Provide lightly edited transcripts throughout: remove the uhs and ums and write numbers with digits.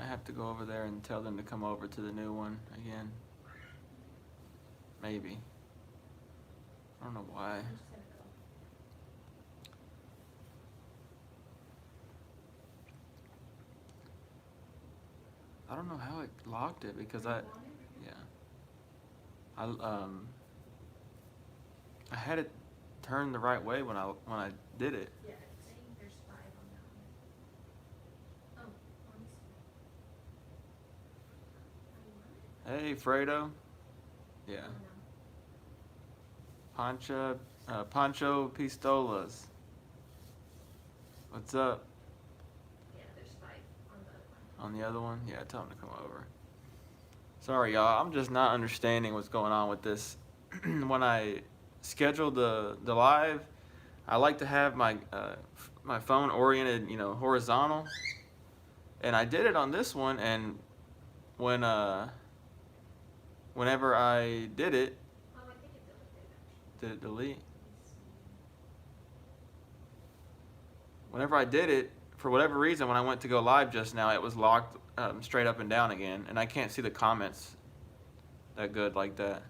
have to go over there and tell them to come over to the new one again. Maybe. I don't know why. I'm just gonna go. I don't know how it locked it because I had it turned the right way when I did it. Yeah, it's saying there's 5 on that one. Oh, let me see. Hey, Fredo. Yeah. Oh, no. Pancho Pistolas. What's up? Yeah, there's 5 on the other one. On the other one? Yeah, tell him to come over. Sorry, y'all. I'm just not understanding what's going on with this. When I schedule the live, I like to have my my phone oriented, horizontal. And I did it on this one, and when whenever I did it, Oh, I think it deleted actually. did it delete? Let me see. Whenever I did it, for whatever reason, when I went to go live just now, it was locked straight up and down again, and I can't see the comments that good like that.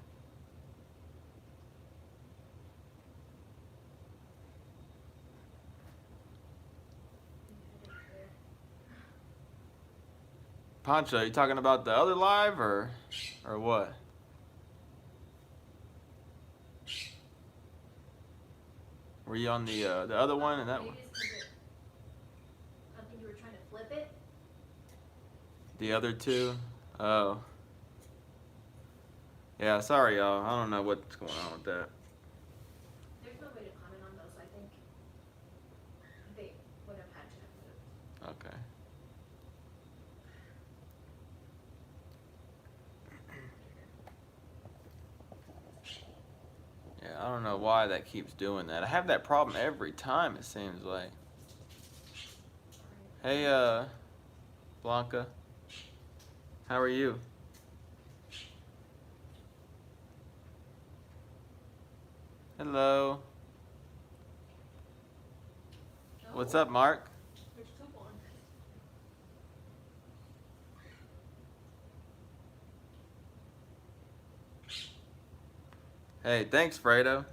Pancho, you talking about the other live or what? Were you on the other one and that one? Maybe it's 'cause I think you were trying to flip it. The other two? Oh. Yeah, sorry y'all. I don't know what's going on with that. There's no way to comment on those. I think they would have had to have moved. Okay. Yeah, I don't know why that keeps doing that. I have that problem every time, it seems like. Hey, Blanca. How are you? Hello. What's up, Mark? There's 2 on. Hey, thanks, Fredo.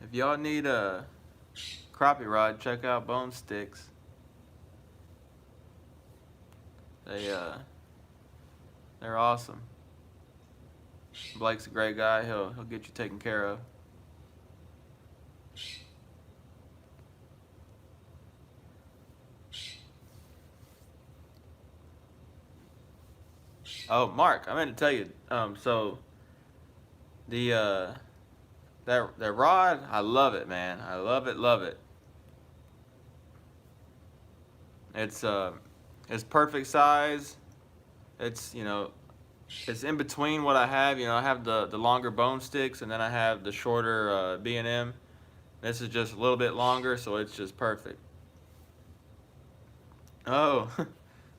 If y'all need a crappie rod, check out Bone Sticks. They're awesome. Blake's a great guy. He'll get you taken care of. Oh, Mark, I meant to tell you. So that rod, I love it, man. I love it, love it. It's perfect size. It's it's in between what I have. I have the longer Bone Sticks, and then I have the shorter B&M. This is just a little bit longer, so it's just perfect. Oh,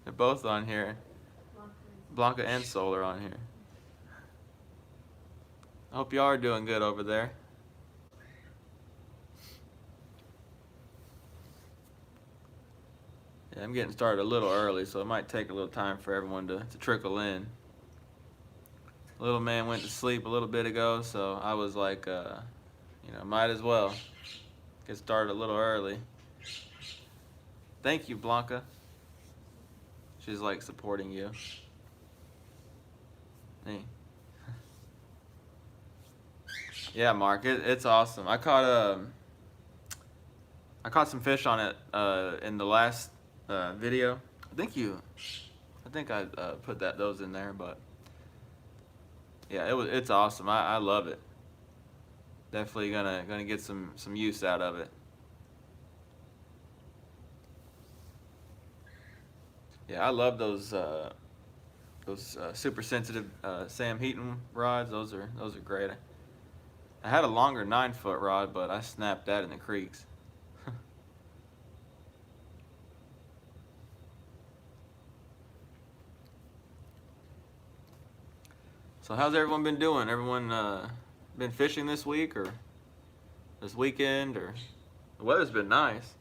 they're both on here. Blanca and Soul are on here. I hope y'all are doing good over there. Yeah, I'm getting started a little early, so it might take a little time for everyone to trickle in. Little man went to sleep a little bit ago, so I was like, might as well get started a little early. Thank you, Blanca. She's like supporting you. Hey. Yeah, Mark, it's awesome. I caught some fish on it in the last video. I think I put those in there, but yeah, it's awesome. I love it. Definitely gonna get some use out of it. Yeah, I love those super sensitive Sam Heaton rods. Those are great. I had a longer 9-foot rod, but I snapped that in the creeks. So how's everyone been doing? Everyone been fishing this week or this weekend? Or the weather's been nice.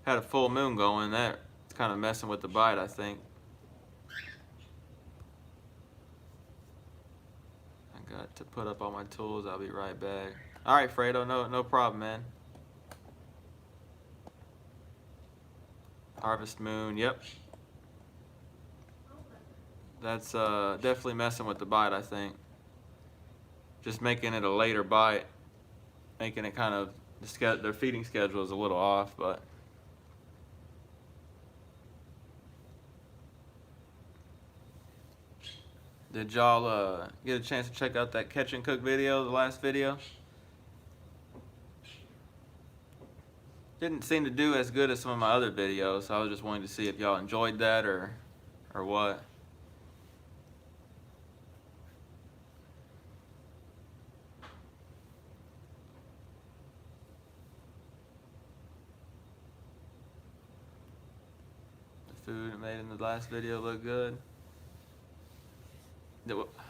Had a full moon going. That It's kind of messing with the bite, I think. I got to put up all my tools. I'll be right back. All right, Fredo, no problem, man. Harvest Moon, yep. That's definitely messing with the bite, I think. Just making it a later bite, making it kind of, their feeding schedule is a little off, but. Did y'all get a chance to check out that catch and cook video, the last video? Didn't seem to do as good as some of my other videos, so I was just wanting to see if y'all enjoyed that or what. The food made in the last video looked good.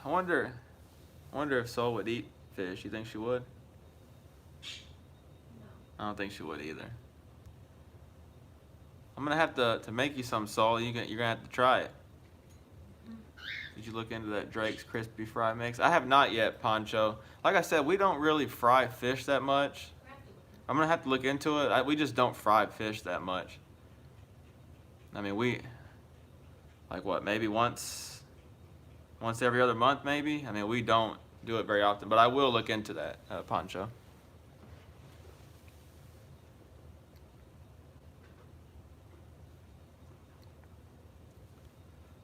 I wonder if Sol would eat fish. You think she would? No. I don't think she would either. I'm gonna have to make you some, Sol. You're gonna have to try it. Did you look into that Drake's crispy fry mix? I have not yet, Poncho. Like I said, we don't really fry fish that much. I'm gonna have to look into it. We just don't fry fish that much. I mean, like what? Maybe once every other month, maybe. I mean, we don't do it very often, but I will look into that, Poncho.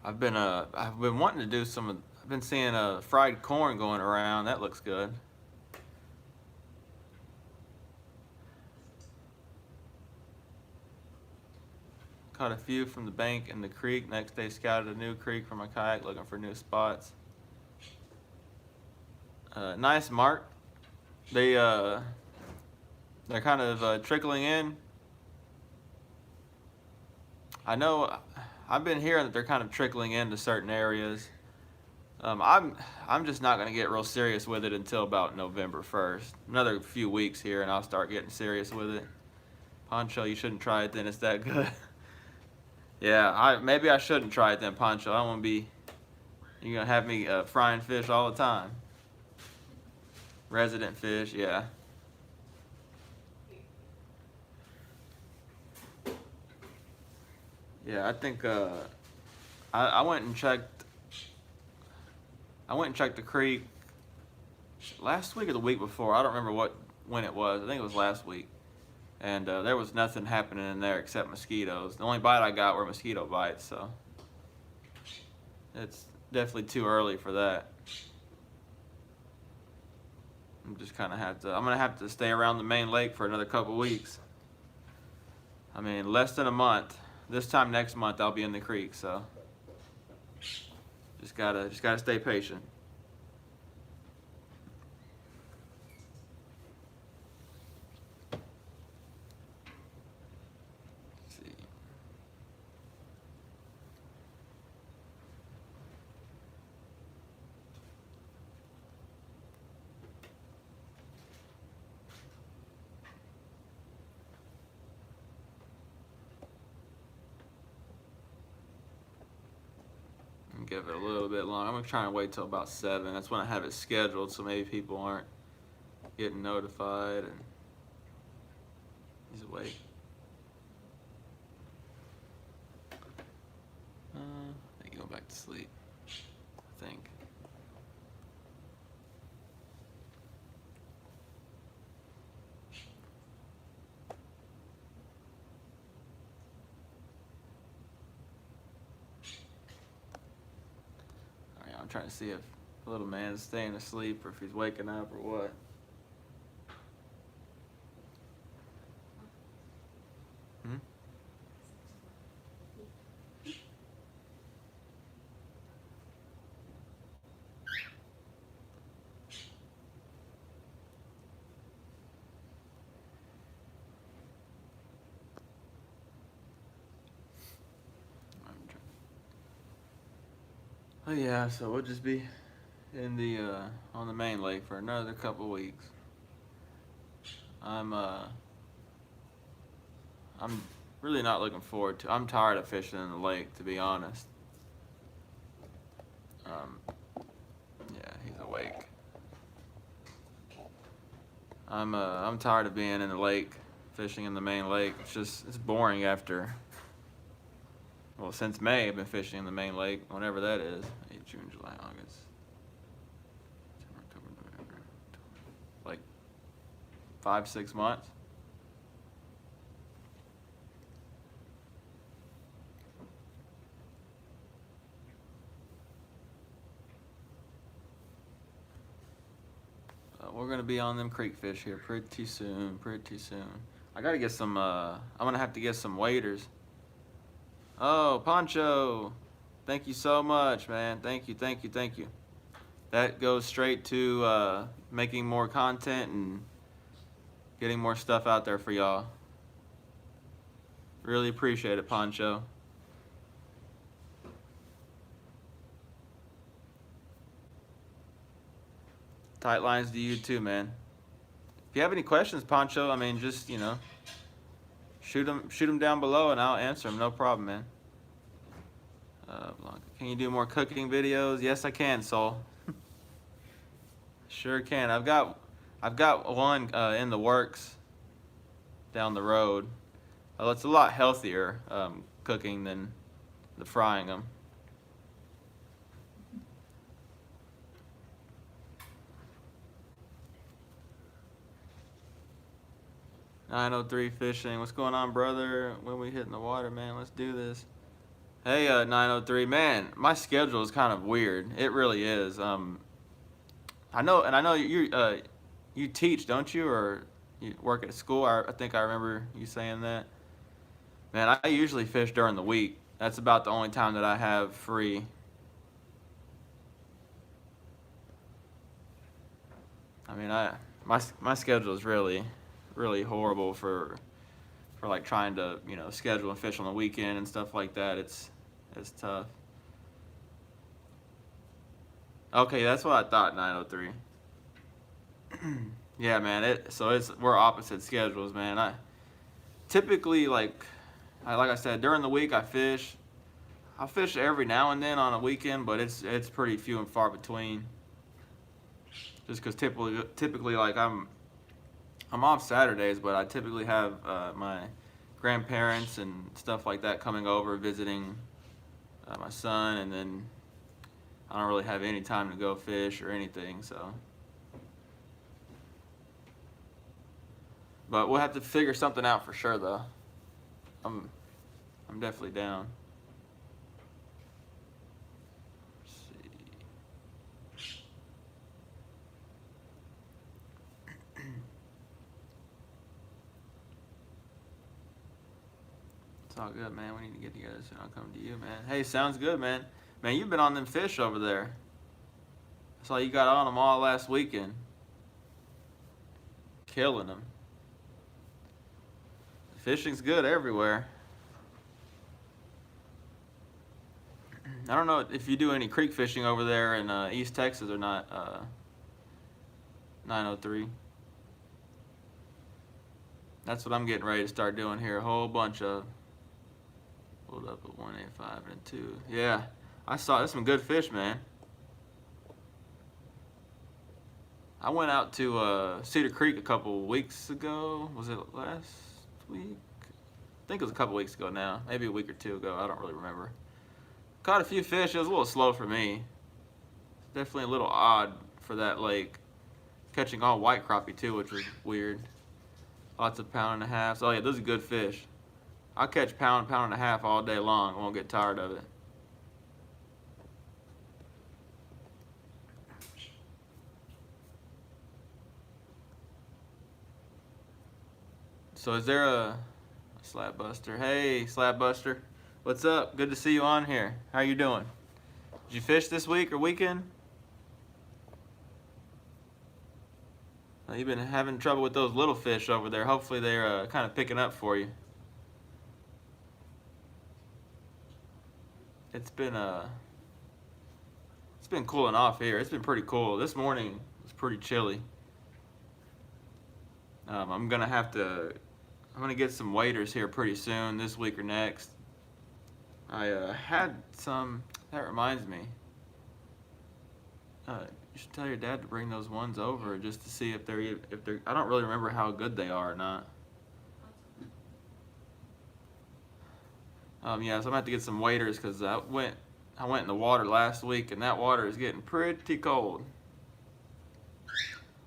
I've been wanting to do I've been seeing fried corn going around. That looks good. Caught a few from the bank in the creek. Next day scouted a new creek for my kayak, looking for new spots. Nice, Mark. They're kind of trickling in. I know I've been hearing that they're kind of trickling into certain areas. I'm just not gonna get real serious with it until about November 1st. Another few weeks here, and I'll start getting serious with it. Poncho, you shouldn't try it then. It's that good. Yeah, maybe I shouldn't try it then, Poncho. I don't want to be. You're gonna have me frying fish all the time. Resident fish, yeah. Yeah, I think I went and checked. I went and checked the creek last week or the week before. I don't remember when it was. I think it was last week. And there was nothing happening in there except mosquitoes. The only bite I got were mosquito bites, so it's definitely too early for that. I'm gonna have to stay around the main lake for another couple weeks. I mean, less than a month. This time next month I'll be in the creek, so just gotta stay patient. Give it a little bit long. I'm gonna try and wait till about 7. That's when I have it scheduled, so maybe people aren't getting notified and just wait. They go back to sleep, I think. I'm trying to see if the little man is staying asleep or if he's waking up or what. Oh yeah, so we'll just be in the on the main lake for another couple weeks. I'm really not looking forward to. I'm tired of fishing in the lake, to be honest. Yeah, he's awake. I'm tired of being in the lake, fishing in the main lake. It's boring after. Well, since May, I've been fishing in the main lake, whenever that is. May, June, July, August, September, October, November, like 5-6 months. We're gonna be on them creek fish here pretty soon, pretty soon. I gotta get some, I'm gonna have to get some waders. Oh, Poncho, thank you so much, man. Thank you, thank you, thank you. That goes straight to making more content and getting more stuff out there for y'all. Really appreciate it, Poncho. Tight lines to you too, man. If you have any questions, Poncho, I mean, just, you know, shoot them down below and I'll answer them. No problem, man. Can you do more cooking videos? Yes, I can, Soul. Sure can. I've got one in the works down the road. It's a lot healthier cooking than the frying them. "903 Fishing. What's going on, brother? When we hitting the water, man? Let's do this." Hey, 903, man. My schedule is kind of weird. It really is. I know you teach, don't you, or you work at school? I think I remember you saying that. Man, I usually fish during the week. That's about the only time that I have free. I mean, my schedule is really horrible for like trying to, you know, schedule and fish on the weekend and stuff like that. It's tough. Okay, that's what I thought, 903. Yeah, man. We're opposite schedules, man. I typically like I said, during the week I fish. I'll fish every now and then on a weekend, but it's pretty few and far between. Just because typically like I'm off Saturdays, but I typically have my grandparents and stuff like that coming over visiting my son, and then I don't really have any time to go fish or anything, so. But we'll have to figure something out for sure, though. I'm definitely down. Let's see. It's all good, man. We need to get together soon. I'll come to you, man. Hey, sounds good, man. Man, you've been on them fish over there. I saw you got on them all last weekend. Killing them. Fishing's good everywhere. I don't know if you do any creek fishing over there in East Texas or not, 903. That's what I'm getting ready to start doing here. A whole bunch of. Pulled up at 185 and 2. Yeah, I saw there's some good fish, man. I went out to Cedar Creek a couple weeks ago. Was it last week? I think it was a couple weeks ago now. Maybe a week or two ago. I don't really remember. Caught a few fish. It was a little slow for me. Definitely a little odd for that lake. Catching all white crappie too, which was weird. Lots of pound and a half. Oh yeah, those are good fish. I'll catch pound and a half all day long. I won't get tired of it. So is there a Slab Buster? Hey, Slab Buster. What's up? Good to see you on here. How you doing? Did you fish this week or weekend? You've been having trouble with those little fish over there. Hopefully they're kind of picking up for you. It's been cooling off here. It's been pretty cool. This morning it was pretty chilly. I'm gonna have to I'm gonna get some waders here pretty soon, this week or next. I had some. That reminds me. You should tell your dad to bring those ones over just to see if they're. I don't really remember how good they are or not. Yeah, so I'm gonna have to get some waders because I went in the water last week and that water is getting pretty cold.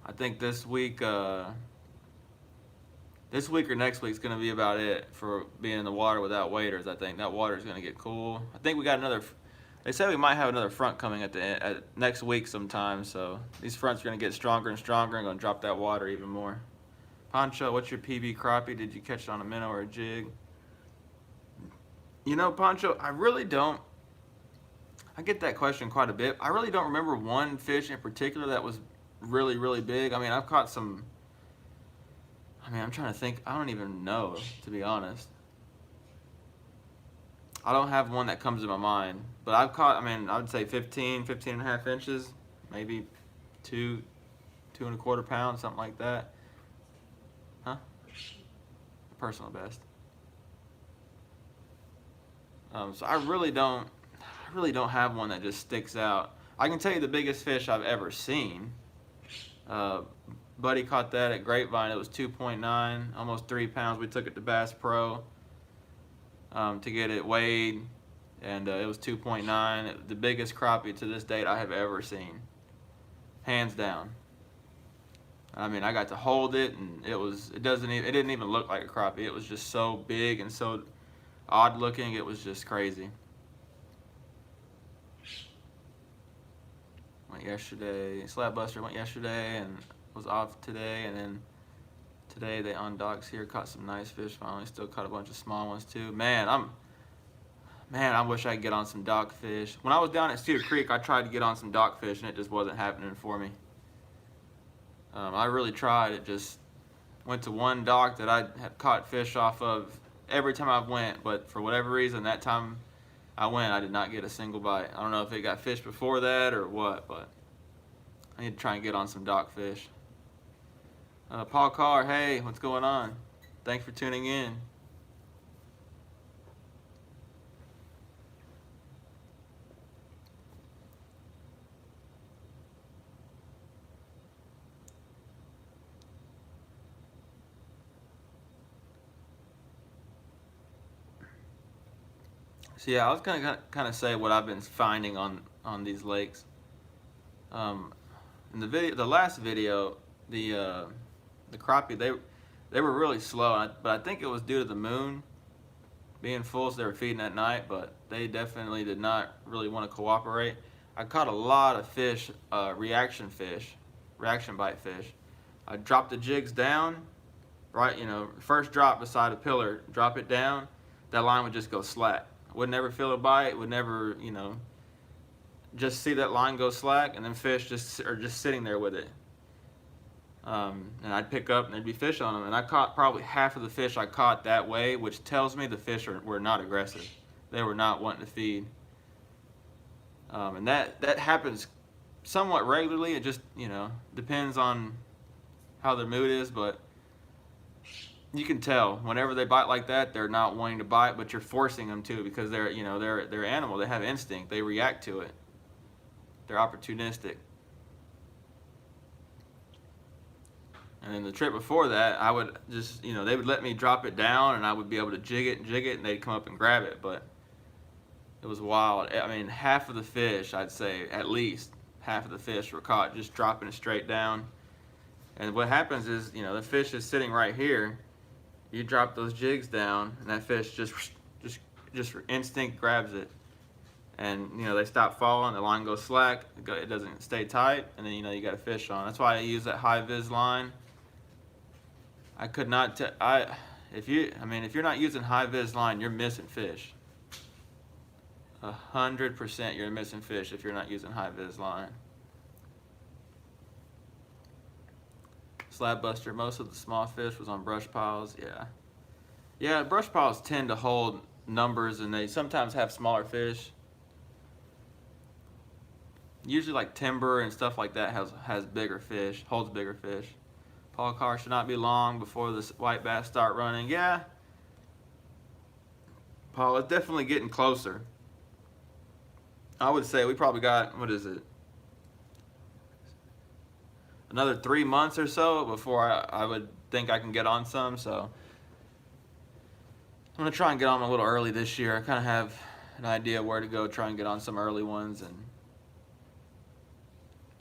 I think this week or next week is gonna be about it for being in the water without waders. I think that water is gonna get cool. I think we got another. They said we might have another front coming at next week sometime. So these fronts are gonna get stronger and stronger and gonna drop that water even more. Poncho, what's your PB crappie? Did you catch it on a minnow or a jig? You know, Poncho, I really don't. I get that question quite a bit. I really don't remember one fish in particular that was really, really big. I mean, I've caught some. I mean, I'm trying to think. I don't even know, to be honest. I don't have one that comes to my mind. But I've caught, I mean, I would say 15 and a half inches. Maybe 2 1/4 pounds, something like that. Huh? Personal best. So I really don't have one that just sticks out. I can tell you the biggest fish I've ever seen. Buddy caught that at Grapevine. It was 2.9, almost 3 pounds. We took it to Bass Pro to get it weighed, and it was 2.9. The biggest crappie to this date I have ever seen, hands down. I mean, I got to hold it, and it didn't even look like a crappie. It was just so big and so odd looking. It was just crazy. Went yesterday. Slapbuster went yesterday and was off today, and then today they on docks here caught some nice fish. Finally, still caught a bunch of small ones too. Man, I wish I could get on some dock fish. When I was down at Cedar Creek, I tried to get on some dock fish, and it just wasn't happening for me. I really tried. It just went to one dock that I had caught fish off of every time I went, but for whatever reason, that time I went, I did not get a single bite. I don't know if it got fish before that or what, but I need to try and get on some dock fish. Paul Carr, hey, what's going on? Thanks for tuning in. So yeah, I was gonna kind of say what I've been finding on these lakes. In the last video, the crappie they were really slow, but I think it was due to the moon being full, so they were feeding at night. But they definitely did not really want to cooperate. I caught a lot of fish, reaction bite fish. I dropped the jigs down, right? You know, first drop beside a pillar, drop it down, that line would just go slack. Would never feel a bite, would never, you know, just see that line go slack, and then fish are just sitting there with it. And I'd pick up and there'd be fish on them, and I caught probably half of the fish I caught that way, which tells me the fish were not aggressive. They were not wanting to feed. And that happens somewhat regularly. It just, you know, depends on how their mood is, but you can tell whenever they bite like that, they're not wanting to bite, but you're forcing them to, because they're animal. They have instinct. They react to it. They're opportunistic. And then the trip before that, I would just, you know, they would let me drop it down, and I would be able to jig it, and they'd come up and grab it. But it was wild. I mean, half of the fish, I'd say, at least half of the fish were caught just dropping it straight down. And what happens is, you know, the fish is sitting right here. You drop those jigs down, and that fish just for instinct grabs it, and you know they stop falling. The line goes slack. It doesn't stay tight, and then you know you got a fish on. That's why I use that high vis line. I could not. If you're not using high vis line, you're missing fish. 100% you're missing fish if you're not using high vis line. Slabbuster, most of the small fish was on brush piles. Yeah, brush piles tend to hold numbers, and they sometimes have smaller fish. Usually like timber and stuff like that has bigger fish, holds bigger fish. Paul Carr should not be long before the white bass start running. Yeah, Paul, it's definitely getting closer. I would say we probably got, what is it, another 3 months or so before I would think I can get on some. So I'm going to try and get on a little early this year. I kind of have an idea where to go, try and get on some early ones, and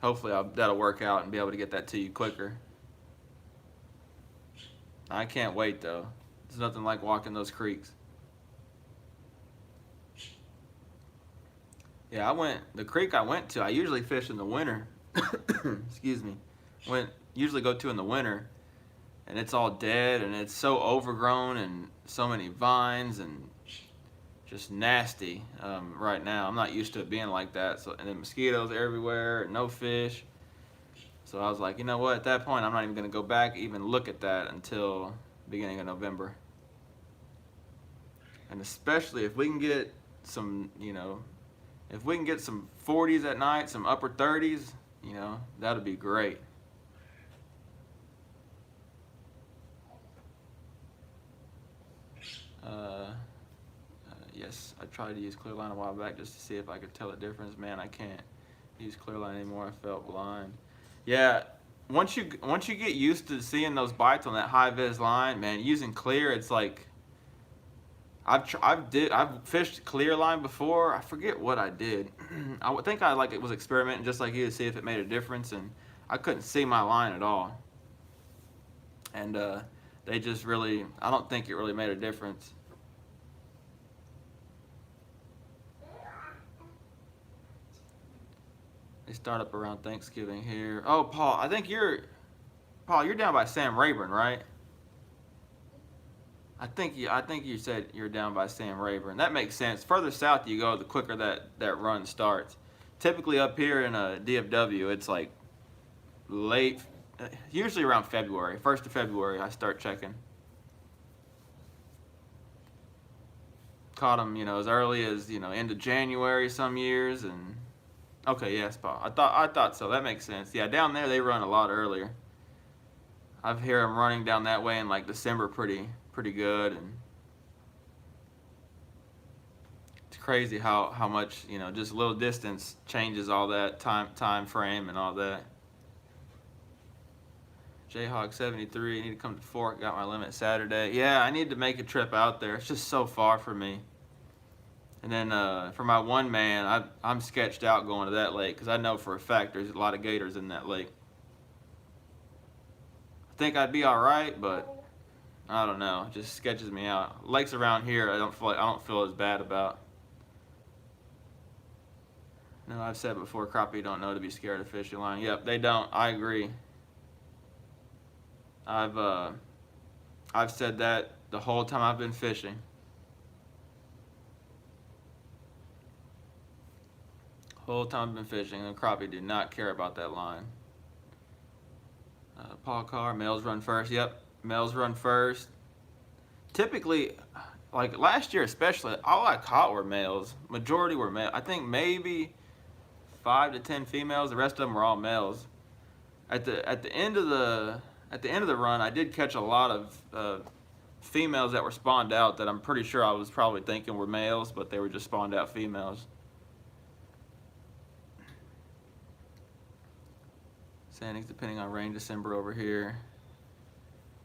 hopefully that'll work out and be able to get that to you quicker. I can't wait though. There's nothing like walking those creeks. Yeah, the creek I went to, I usually fish in the winter. Excuse me. Usually go to in the winter, and it's all dead and it's so overgrown and so many vines and just nasty right now. I'm not used to it being like that. So, and then mosquitoes everywhere, no fish. So I was like, you know what, at that point I'm not even going to go back, even look at that until beginning of November. And especially if we can get some, if we can get some 40s at night, some upper 30s, that'd be great. Yes, I tried to use Clearline a while back just to see if I could tell the difference. Man, I can't use Clearline anymore. I felt blind. Yeah, once you get used to seeing those bites on that high vis line, man, using clear, it's like I've fished clear line before. I forget what I did. I would think it was experimenting just like you to see if it made a difference, and I couldn't see my line at all. And they just really, I don't think it really made a difference. They start up around Thanksgiving here. Oh, Paul, I think you're down by Sam Rayburn, right? I think you said you're down by Sam Rayburn. That makes sense. Further south you go, the quicker that run starts. Typically up here in DFW, it's like late, usually around February, 1st of February, I start checking. Caught them, as early as end of January some years, and okay, yes, Paul. I thought so. That makes sense. Yeah, down there they run a lot earlier. I've heard them running down that way in like December, pretty good, and it's crazy how much just a little distance changes all that time frame and all that. Jayhawk 73. I need to come to Fork. Got my limit Saturday. Yeah, I need to make a trip out there. It's just so far from me. And then for my one man, I'm sketched out going to that lake because I know for a fact there's a lot of gators in that lake. I think I'd be all right, but I don't know. It just sketches me out. Lakes around here, I don't feel as bad about. No, I've said before, crappie don't know to be scared of fishing line. Yep, they don't. I agree. I've said that the whole time I've been fishing. Whole time I've been fishing, and crappie do not care about that line. Paul Carr, males run first. Yep, males run first. Typically, like last year especially, all I caught were males. Majority were males. I think maybe 5 to 10 females. The rest of them were all males. At the end of the run, I did catch a lot of females that were spawned out that I'm pretty sure I was probably thinking were males, but they were just spawned out females. Standings depending on rain, December over here.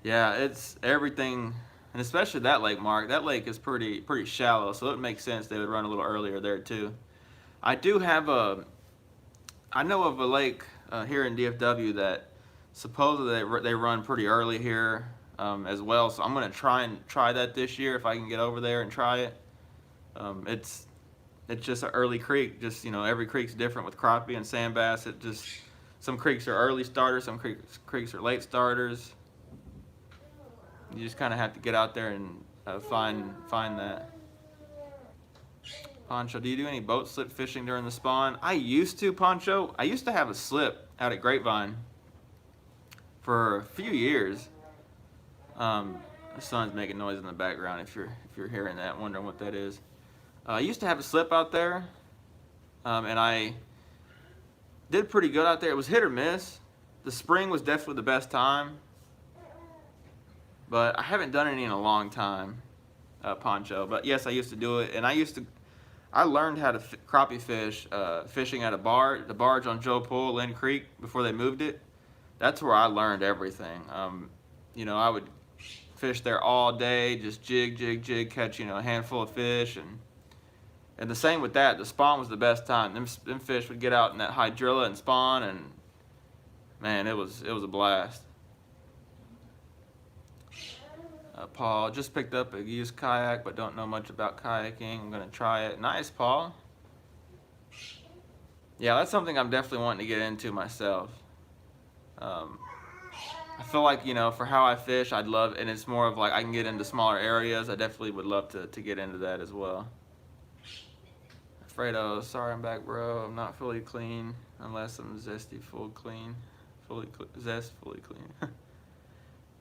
Yeah, it's everything, and especially that lake, Mark. That lake is pretty shallow, so it makes sense they would run a little earlier there too. I know of a lake here in DFW that supposedly they run pretty early here as well. So I'm gonna try that this year if I can get over there and try it. It's just an early creek. Just every creek's different with crappie and sand bass. Some creeks are early starters, some creeks are late starters. You just kind of have to get out there and find that. Poncho, do you do any boat slip fishing during the spawn? I used to, Poncho. I used to have a slip out at Grapevine for a few years. The sun's making noise in the background if you're hearing that, wondering what that is. I used to have a slip out there, and I did pretty good out there. It was hit or miss. The spring was definitely the best time. but I haven't done any in a long time, Poncho. But yes, I used to do it, and I learned how to crappie fish fishing at the barge on Joe Pool, Lynn Creek, before they moved it. That's where I learned everything. I would fish there all day, just jig, jig, jig, catch a handful of fish, and the same with that. The spawn was the best time. Them fish would get out in that hydrilla and spawn, and man, it was a blast. Paul just picked up a used kayak, but don't know much about kayaking. I'm gonna try it. Nice, Paul. Yeah, that's something I'm definitely wanting to get into myself. I feel like, for how I fish, I'd love, and it's more of like I can get into smaller areas. I definitely would love to get into that as well. Fredo, sorry I'm back, bro. I'm not fully clean unless I'm zesty fully clean. Fully clean.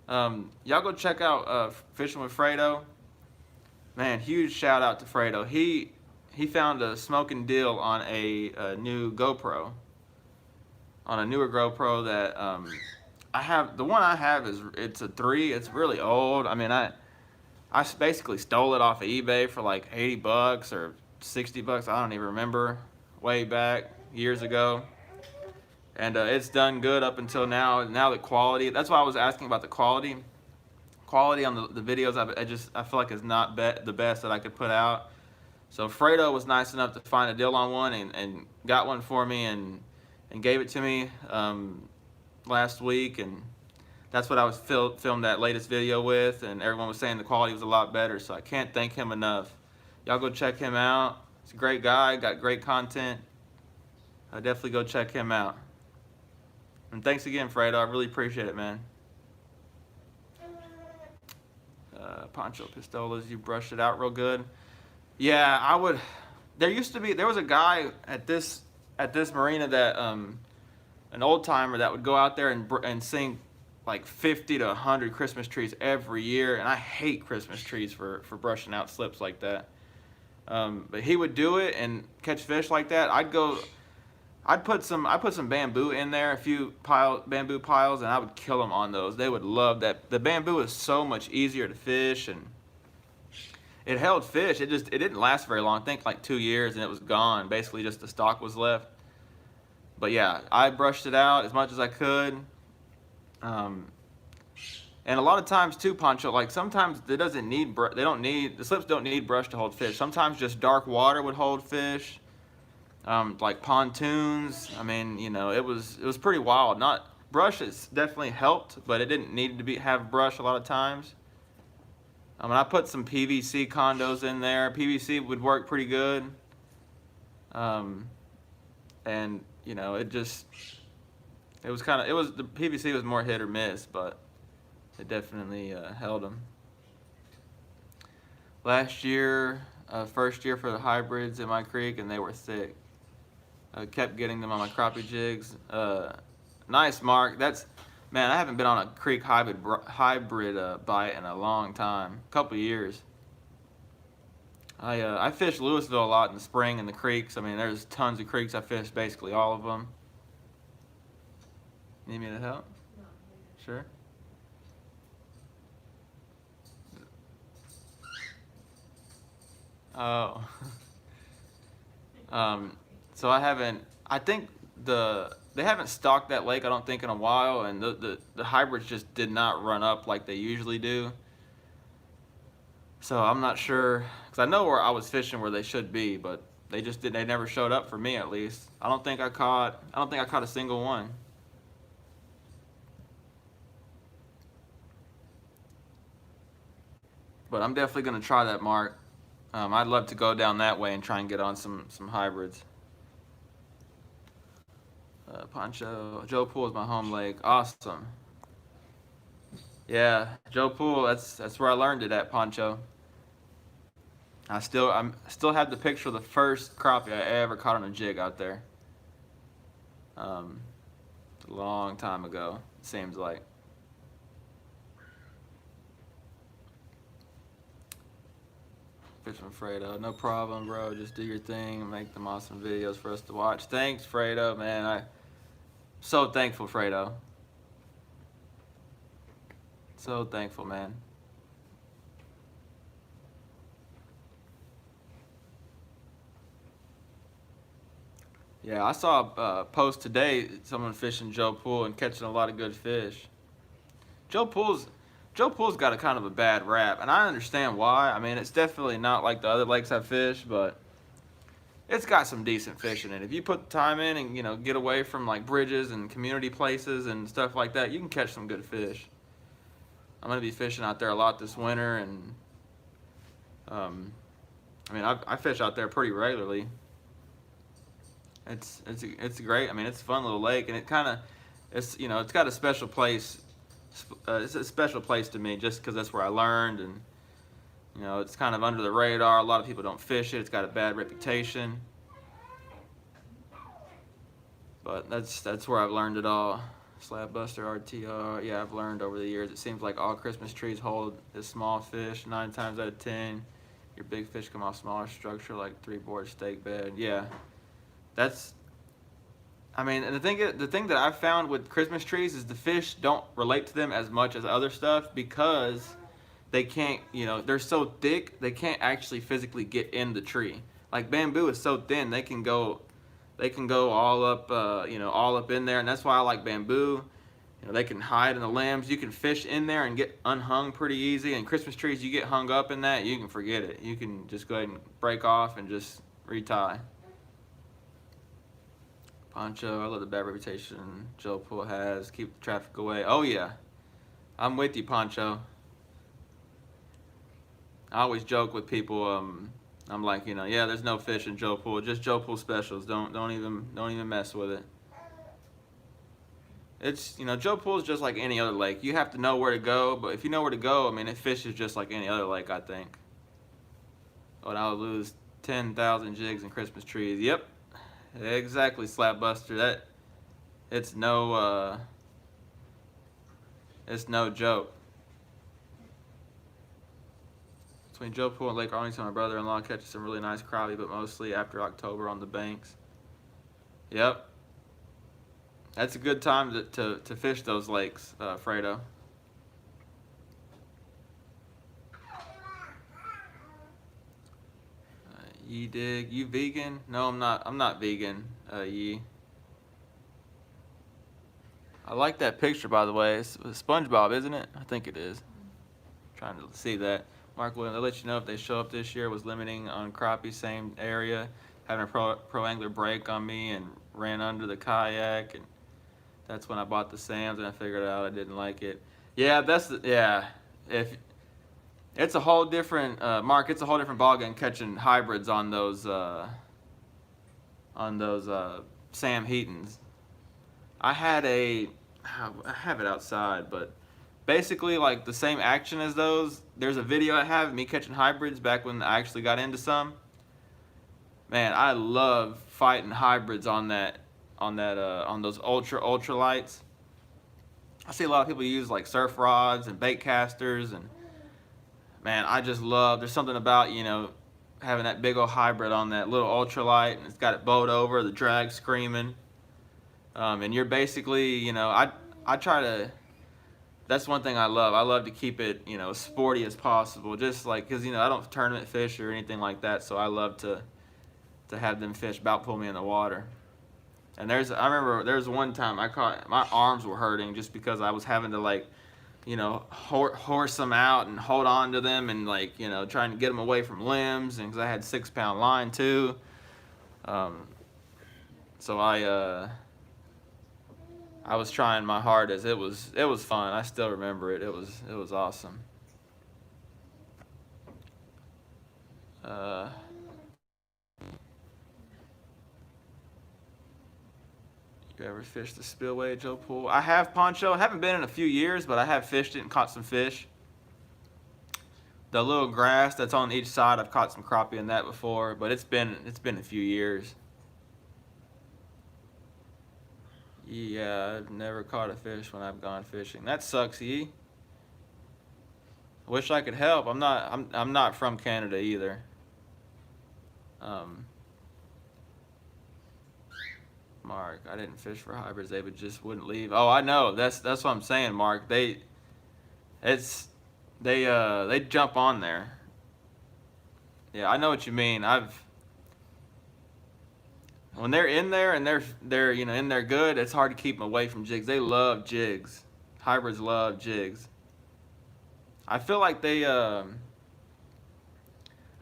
Y'all go check out Fishing with Fredo. Man, huge shout out to Fredo. He found a smoking deal on a new GoPro. On a newer GoPro that I have. The one I have it's a 3. It's really old. I mean, I basically stole it off of eBay for like $80 or $60. I don't even remember. Way back years ago. And it's done good up until now. Now the quality. That's why I was asking about the quality. Quality on the videos I feel like is not the best that I could put out. So Fredo was nice enough to find a deal on one and got one for me and gave it to me last week, and that's what I was filmed that latest video with, and everyone was saying the quality was a lot better, so I can't thank him enough. Y'all go check him out. He's a great guy, got great content. Definitely go check him out. And thanks again, Fredo. I really appreciate it, man. Poncho Pistolas, you brushed it out real good. Yeah, I would. There was a guy at this marina that an old timer that would go out there and sing like 50 to 100 Christmas trees every year, and I hate Christmas trees for brushing out slips like that. But he would do it and catch fish like that. I put some bamboo in there, a few bamboo piles, and I would kill them on those. They would love that. The bamboo is so much easier to fish, and it held fish. It didn't last very long. I think like 2 years, and it was gone. Basically, just the stock was left. But yeah, I brushed it out as much as I could. And a lot of times too, Poncho, like sometimes the slips don't need brush to hold fish. Sometimes just dark water would hold fish. Like pontoons. I mean, it was pretty wild. Brush has definitely helped, but it didn't need to have brush a lot of times. I put some PVC condos in there. PVC would work pretty good. And the PVC was more hit or miss, but it definitely held them. Last year, first year for the hybrids in my creek, and they were thick. I kept getting them on my crappie jigs. Nice, Mark. Man, I haven't been on a creek hybrid bite in a long time, couple years. I fish Louisville a lot in the spring in the creeks. I mean, there's tons of creeks. I fish basically all of them. Need me to help? No. Sure. Oh. So I think they haven't stocked that lake, I don't think, in a while, and the hybrids just did not run up like they usually do. So I'm not sure, because I know where I was fishing where they should be, but they never showed up for me, at least. I don't think I caught a single one. But I'm definitely gonna try that, Mark. I'd love to go down that way and try and get on some hybrids. Poncho, Joe Pool is my home lake. Awesome. Yeah, Joe Pool. That's where I learned it at, Poncho. I still have the picture of the first crappie I ever caught on a jig out there. A long time ago, it seems like. Fishing Fredo, no problem, bro. Just do your thing and make them awesome videos for us to watch. Thanks, Fredo, man. I'm so thankful, Fredo. So thankful, man. Yeah, I saw a post today, someone fishing Joe Pool and catching a lot of good fish. Joe Pool's Joe Pool's got a kind of a bad rap, and I understand why. I mean, it's definitely not like the other lakes I've fished, but it's got some decent fish in it. If you put the time in and get away from like bridges and community places and stuff like that, you can catch some good fish. I'm gonna be fishing out there a lot this winter, and I mean, I fish out there pretty regularly. It's great. I mean, it's a fun little lake, and it's got a special place. It's a special place to me just because that's where I learned, and it's kind of under the radar. A lot of people don't fish it. It's got a bad reputation, but that's where I've learned it all. Slab Buster RTR. Yeah, I've learned over the years. It seems like all Christmas trees hold this small fish 9 times out of 10. Your big fish come off smaller structure like 3-board steak bed. Yeah. I mean, and the thing that I've found with Christmas trees is the fish don't relate to them as much as other stuff because they can't, they're so thick, they can't actually physically get in the tree. Like bamboo is so thin, they can go all up, all up in there, and that's why I like bamboo. They can hide in the limbs. You can fish in there and get unhung pretty easy. And Christmas trees, you get hung up in that, you can forget it. You can just go ahead and break off and just retie. Poncho, I love the bad reputation Joe Pool has. Keep the traffic away. Oh yeah, I'm with you, Poncho. I always joke with people. I'm like, yeah, there's no fish in Joe Pool. Just Joe Pool specials. Don't even mess with it. It's Joe Pool is just like any other lake. You have to know where to go, but if you know where to go, I mean, it fishes just like any other lake, I think. But I would lose 10,000 jigs in Christmas trees. Yep. Exactly, Slap Buster. It's no joke. Between Joe Pool and Lake Arlington, my brother-in-law catches some really nice crappie, but mostly after October on the banks. Yep. That's a good time to fish those lakes, Fredo. Ye dig. You vegan? No, I'm not. I'm not vegan. Ye. I like that picture, by the way. It's SpongeBob, isn't it? I think it is. Trying to see that. Mark Williams, I'll let you know if they show up this year. Was limiting on crappie, same area. Having a pro angler break on me and ran under the kayak, and that's when I bought the Sams and I figured out I didn't like it. Yeah, if it's a whole different Mark. It's a whole different ballgame catching hybrids on those Sam Heatons. I have it outside, but basically like the same action as those. There's a video I have of me catching hybrids back when I actually got into some. Man, I love fighting hybrids on those ultra lights. I see a lot of people use like surf rods and bait casters, and man, I just love. There's something about having that big old hybrid on that little ultralight, and it's got it bowed over, the drag screaming, and you're basically, I try to. That's one thing I love. I love to keep it, as sporty as possible, just like because I don't tournament fish or anything like that, so I love to have them fish about pull me in the water. And I remember there was one time my arms were hurting just because I was having to like, horse them out and hold on to them and like, trying to get them away from limbs, and because I had 6-pound line too. So I was trying my hardest. It was fun. I still remember it. It was awesome. You ever fished the spillway at Joe Pool? I have, Poncho. I haven't been in a few years, but I have fished it and caught some fish. The little grass that's on each side, I've caught some crappie in that before, but it's been a few years. Yeah, I've never caught a fish when I've gone fishing. That sucks, Ye. Wish I could help. I'm not from Canada either. Mark, I didn't fish for hybrids. They just wouldn't leave. Oh, I know. That's what I'm saying, Mark. They jump on there. Yeah, I know what you mean. When they're in there and they're in there good, it's hard to keep them away from jigs. They love jigs. Hybrids love jigs. I feel like I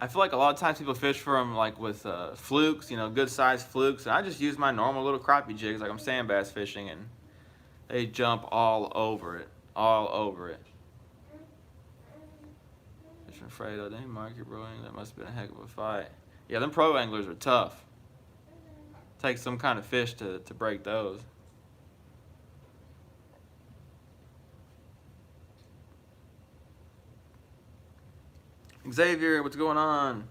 feel like a lot of times people fish for them like with flukes, good sized flukes, and I just use my normal little crappie jigs like I'm sand bass fishing, and they jump all over it, all over it. Fishing Fredo, dang market brewing, that must have been a heck of a fight. Yeah, them pro anglers are tough. Takes some kind of fish to break those. Xavier, what's going on?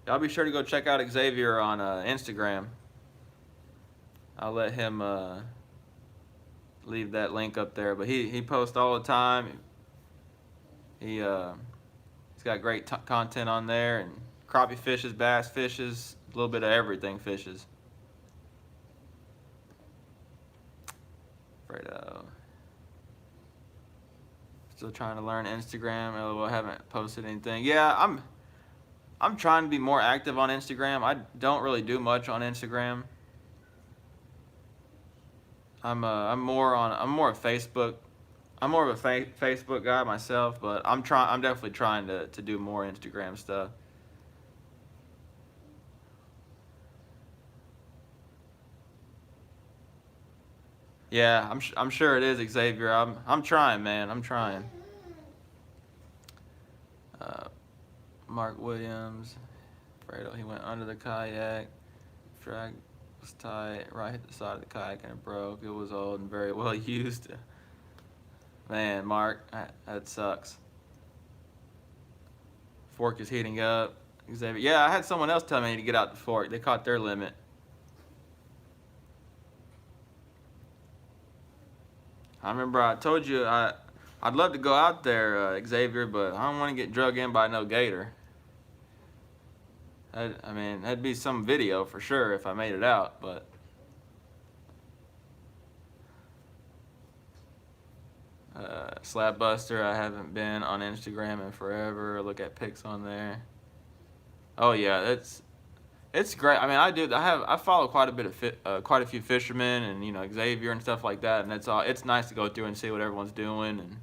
Y'all be sure to go check out Xavier on Instagram. I'll let him leave that link up there, but he posts all the time. He's got great content on there, and crappie fishes, bass fishes, a little bit of everything fishes. Fredo. Still trying to learn Instagram. LOL, haven't posted anything. Yeah, I'm trying to be more active on Instagram. I don't really do much on Instagram. I'm more of Facebook. I'm more of a Facebook guy myself, but I'm definitely trying to do more Instagram stuff. Yeah, I'm sure it is, Xavier. I'm trying, man. I'm trying. Mark Williams, Fredo, he went under the kayak. Drag was tight. Right hit the side of the kayak and it broke. It was old and very well used. Man, Mark, that sucks. Fork is heating up. Xavier, yeah, I had someone else tell me to get out the fork. They caught their limit. I remember I told you I'd love to go out there, Xavier, but I don't want to get drug in by no gator. I mean, that'd be some video for sure if I made it out, but Slab Buster, I haven't been on Instagram in forever. Look at pics on there. Oh yeah, it's great. I mean, I follow quite a few fishermen and Xavier and stuff like that, and it's nice to go through and see what everyone's doing and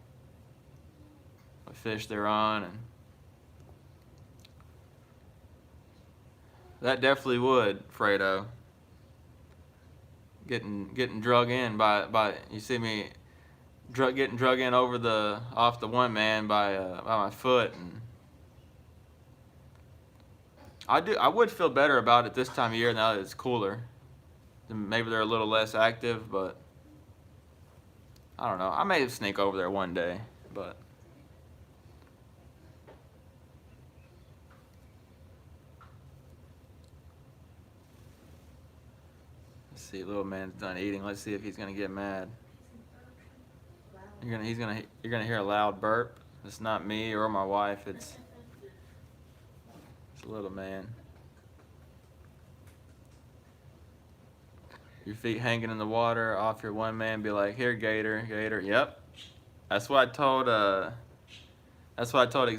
what fish they're on, and that definitely would, Fredo. Getting drug in by you see me getting drug in off the one man by my foot, and I would feel better about it this time of year now that it's cooler. Maybe they're a little less active, but I don't know. I may sneak over there one day, but let's see. Little man's done eating. Let's see if he's gonna get mad. You're gonna hear a loud burp. It's not me or my wife. It's a little man. Your feet hanging in the water off your one man. Be like, here, gator, gator. Yep. That's what I told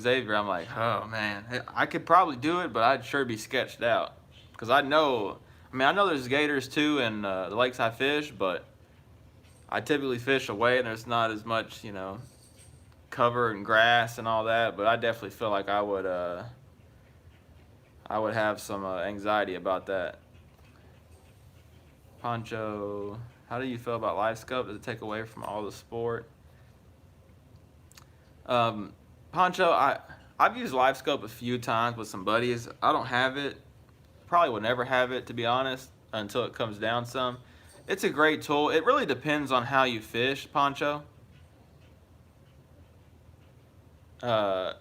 Xavier. I'm like, oh man, I could probably do it, but I'd sure be sketched out. Cause I know there's gators too in the lakes I fish, but I typically fish away and there's not as much, cover and grass and all that. But I definitely feel like I would have some anxiety about that. Poncho, how do you feel about LiveScope? Does it take away from all the sport? Poncho, I've used LiveScope a few times with some buddies. I don't have it. Probably would never have it, to be honest, until it comes down some. It's a great tool. It really depends on how you fish, Poncho. Like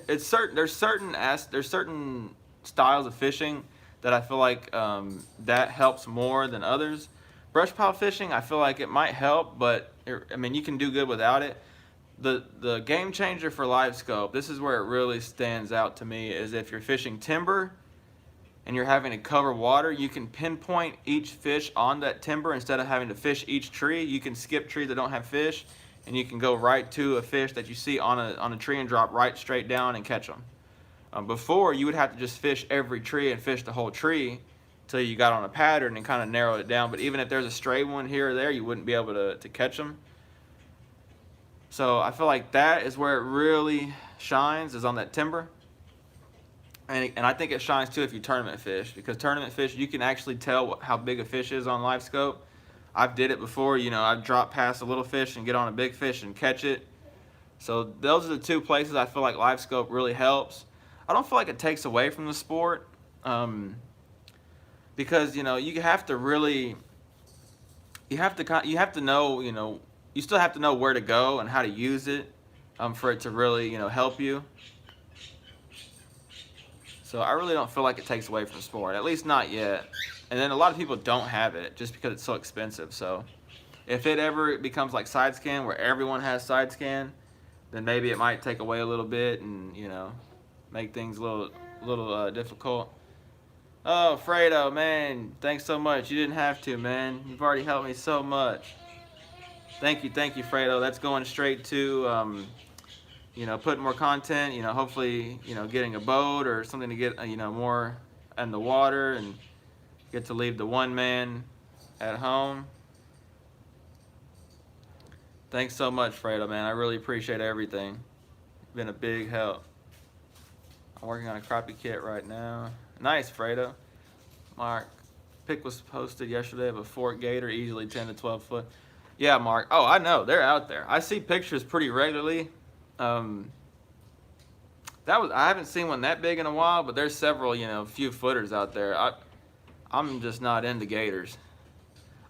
there's certain styles of fishing that I feel like that helps more than others. Brush pile fishing, I feel like it might help, but you can do good without it. The game changer for LiveScope, this is where it really stands out to me, is if you're fishing timber and you're having to cover water, you can pinpoint each fish on that timber instead of having to fish each tree. You can skip trees that don't have fish, and you can go right to a fish that you see on a tree and drop right straight down and catch them. Before, you would have to just fish every tree and fish the whole tree till you got on a pattern and kind of narrowed it down. But even if there's a stray one here or there, you wouldn't be able to catch them. So I feel like that is where it really shines, is on that timber. And I think it shines too if you tournament fish, because tournament fish, you can actually tell how big a fish is on LiveScope. I've did it before, you know, I'd drop past a little fish and get on a big fish and catch it. So those are the two places I feel like LiveScope really helps. I don't feel like it takes away from the sport, because, you know, you have to really, you have to know, you know, you still have to know where to go and how to use it, for it to really, you know, help you. So I really don't feel like it takes away from the sport, at least not yet. And then a lot of people don't have it just because it's so expensive. So if it ever becomes like side scan, where everyone has side scan, then maybe it might take away a little bit and, you know, make things a little difficult. Oh, Fredo, man, thanks so much. You didn't have to, man. You've already helped me so much. Thank you, Fredo. That's going straight to, you know, putting more content, you know, hopefully, you know, getting a boat or something to get, you know, more in the water and get to leave the one man at home. Thanks so much, Fredo, man. I really appreciate everything. You've been a big help. I'm working on a crappie kit right now. Nice, Fredo. Mark, pic was posted yesterday of a fork gator, easily 10 to 12 foot. Yeah, Mark. Oh, I know. They're out there. I see pictures pretty regularly. I haven't seen one that big in a while, but there's several, you know, few footers out there. I'm just not into gators.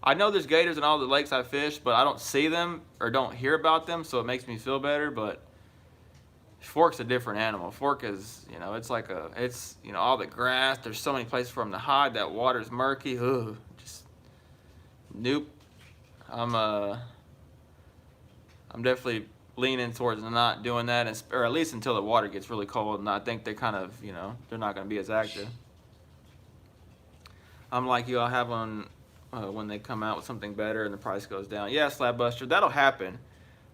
I know there's gators in all the lakes I fish, but I don't see them or don't hear about them, so it makes me feel better. But fork's a different animal. Fork is, you know, it's like it's, you know, all the grass. There's so many places for them to hide. That water's murky. Ugh, just nope. I'm definitely leaning towards not doing that, or at least until the water gets really cold, and I think they kind of, you know, they're not going to be as active. I'm like you, I'll have one when they come out with something better and the price goes down. Yeah, Slab Buster, that'll happen.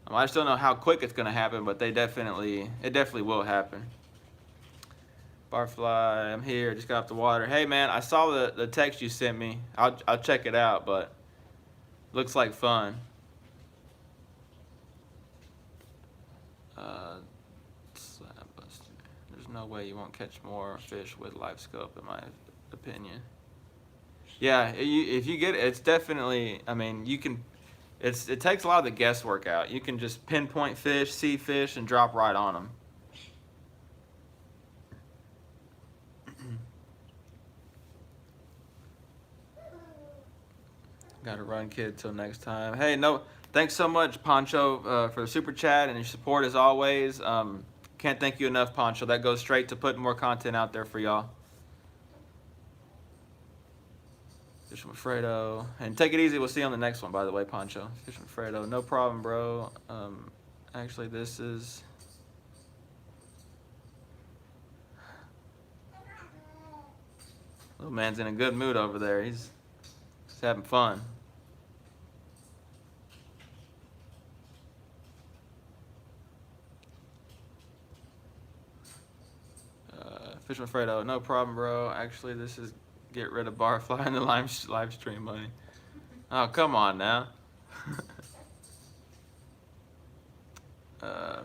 I just don't know how quick it's going to happen, but it definitely will happen. Barfly, I'm here, just got off the water. Hey man, I saw the text you sent me. I'll check it out, but looks like fun. Slab Buster. There's no way you won't catch more fish with LiveScope, in my opinion. Yeah, if you get it, it's definitely, I mean, you can, it takes a lot of the guesswork out. You can just pinpoint fish, see fish, and drop right on them. Gotta run, kid, till next time. Hey, no, thanks so much, Poncho, for the super chat and your support as always. Can't thank you enough, Poncho. That goes straight to putting more content out there for y'all. Fish with Fredo. And take it easy. We'll see you on the next one, by the way, Poncho. Fish with Fredo. No problem, bro. Actually, this is... Little man's in a good mood over there. He's having fun. Fish with Fredo. No problem, bro. Actually, this is... Get rid of Barfly in the live stream money. Oh, come on now.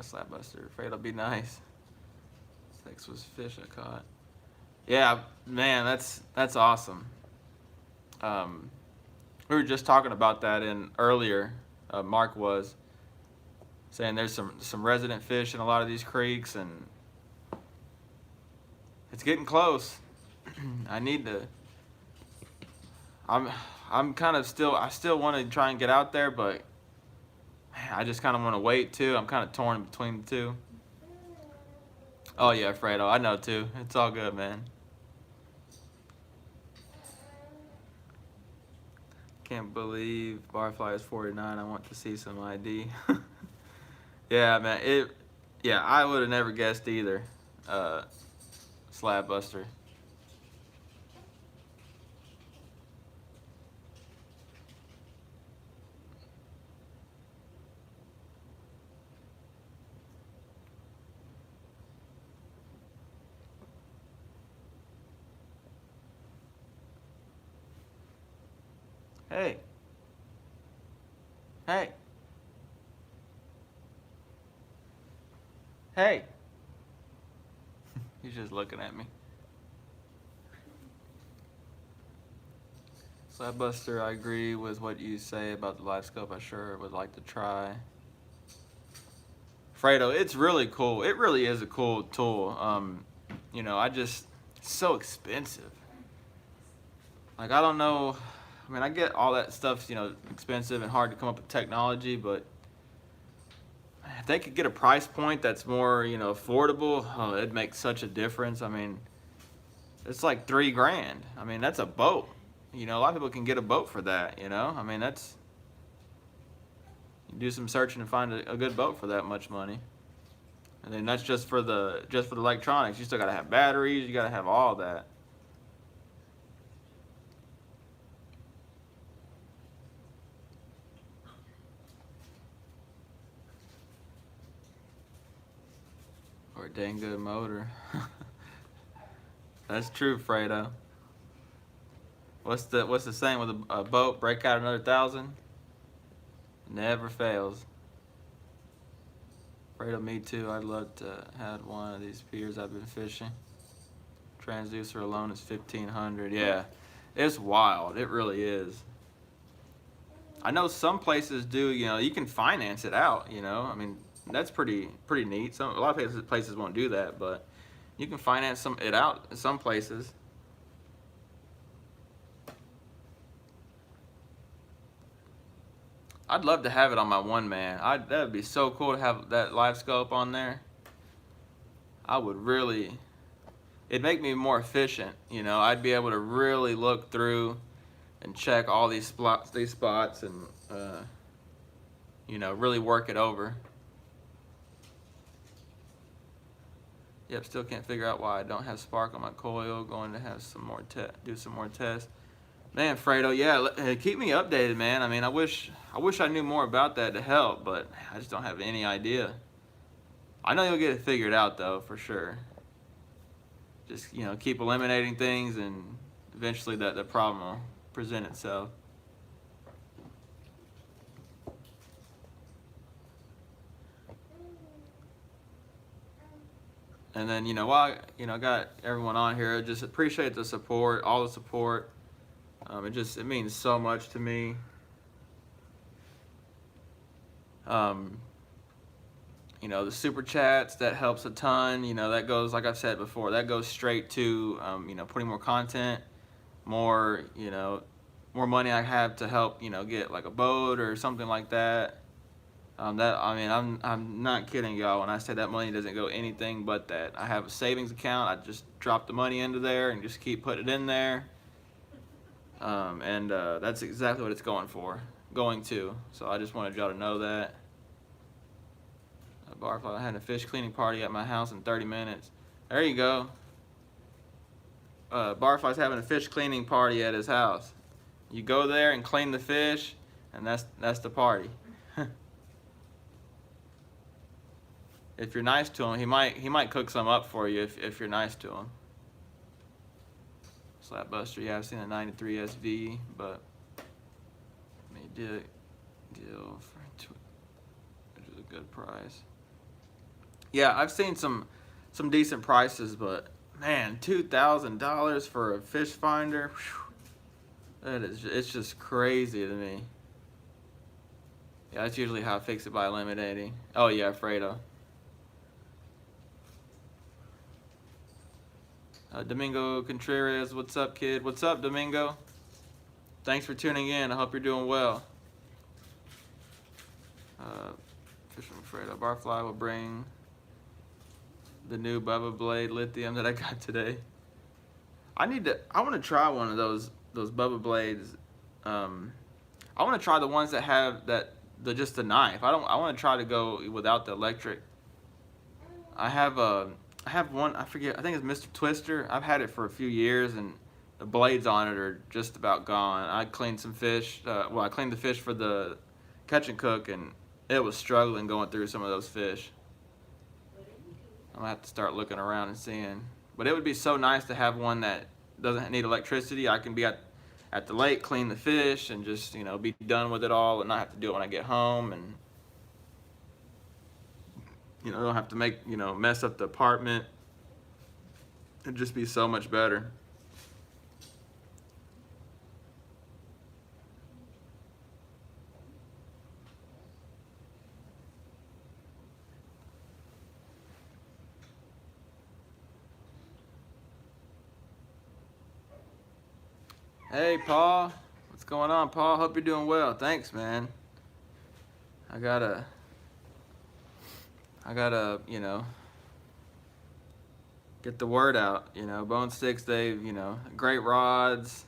Slab Buster. Afraid I'll be nice. Six was fish I caught. Yeah, man, that's awesome. We were just talking about that in earlier. Mark was saying there's some resident fish in a lot of these creeks, and it's getting close. I need to. I'm kind of still. I still want to try and get out there, but I just kind of want to wait too. I'm kind of torn between the two. Oh yeah, Fredo, I know too. It's all good, man. Can't believe Barfly is 49. I want to see some ID. Yeah, man. Yeah, I would have never guessed either. Slab Buster. Hey. Hey. Hey. He's just looking at me. Slapbuster, I agree with what you say about the LiveScope. I sure would like to try. Fredo, it's really cool. It really is a cool tool. You know, it's so expensive. Like, I don't know. I mean, I get all that stuff's, you know, expensive and hard to come up with technology, but if they could get a price point that's more, you know, affordable, oh, it'd make such a difference. I mean, it's like $3,000. I mean, that's a boat. You know, a lot of people can get a boat for that, you know? I mean, you do some searching and find a good boat for that much money. And then that's just for the electronics. You still gotta have batteries, you gotta have all that. Or a dang good motor. That's true, Fredo. What's the saying with a boat? Break out another 1,000? Never fails. Fredo, me too. I'd love to have one of these piers I've been fishing. Transducer alone is 1,500. Yeah, it's wild. It really is. I know some places do. You know, you can finance it out. You know, I mean, that's pretty neat. A lot of places won't do that, but you can finance it out in some places. I'd love to have it on my one man. That'd be so cool to have that LiveScope on there. I would really. It'd make me more efficient. You know, I'd be able to really look through and check all these spots, and you know, really work it over. Yep, still can't figure out why I don't have spark on my coil. Going to have do some more tests. Man, Fredo, yeah, keep me updated, man. I mean, I wish I knew more about that to help, but I just don't have any idea. I know you'll get it figured out, though, for sure. Just, you know, keep eliminating things, and eventually the problem will present itself. And then, you know, while I got everyone on here, just appreciate the support, all the support. It means so much to me. You know, the super chats, that helps a ton. You know, that goes, like I've said before, that goes straight to, you know, putting more content, more money I have to help, you know, get like a boat or something like that. I mean, I'm not kidding y'all when I say that money doesn't go anything but that. I have a savings account. I just drop the money into there and just keep putting it in there. That's exactly what it's going to. So I just wanted y'all to know that. Barfly, I had a fish cleaning party at my house in 30 minutes. There you go. Barfly's having a fish cleaning party at his house. You go there and clean the fish, and that's the party. If you're nice to him, he might cook some up for you if you're nice to him. Slapbuster, yeah, I've seen a 93 SV, but made a deal which is a good price. Yeah, I've seen some decent prices, but man, $2,000 for a fish finder, whew, it's just crazy to me. Yeah, that's usually how I fix it, by eliminating. Oh yeah, Fredo. Domingo Contreras, what's up, kid? What's up, Domingo? Thanks for tuning in. I hope you're doing well. Fishing Fredo, Barfly will bring the new Bubba Blade lithium that I got today. I want to try one of those Bubba Blades. I want to try the ones that have just the knife. I want to try to go without the electric. I have one, I forget, I think it's Mr. Twister. I've had it for a few years, and the blades on it are just about gone. I cleaned some fish. I cleaned the fish for the catch and cook, and it was struggling going through some of those fish. I'm gonna have to start looking around and seeing. But it would be so nice to have one that doesn't need electricity. I can be at at the lake, clean the fish, and just, you know, be done with it all and not have to do it when I get home. And, you know, don't have to make, you know, mess up the apartment. It'd just be so much better. Hey, Paul. What's going on, Paul? Hope you're doing well. Thanks, man. I gotta, you know, get the word out. You know, Bone Sticks, they've, you know, great rods.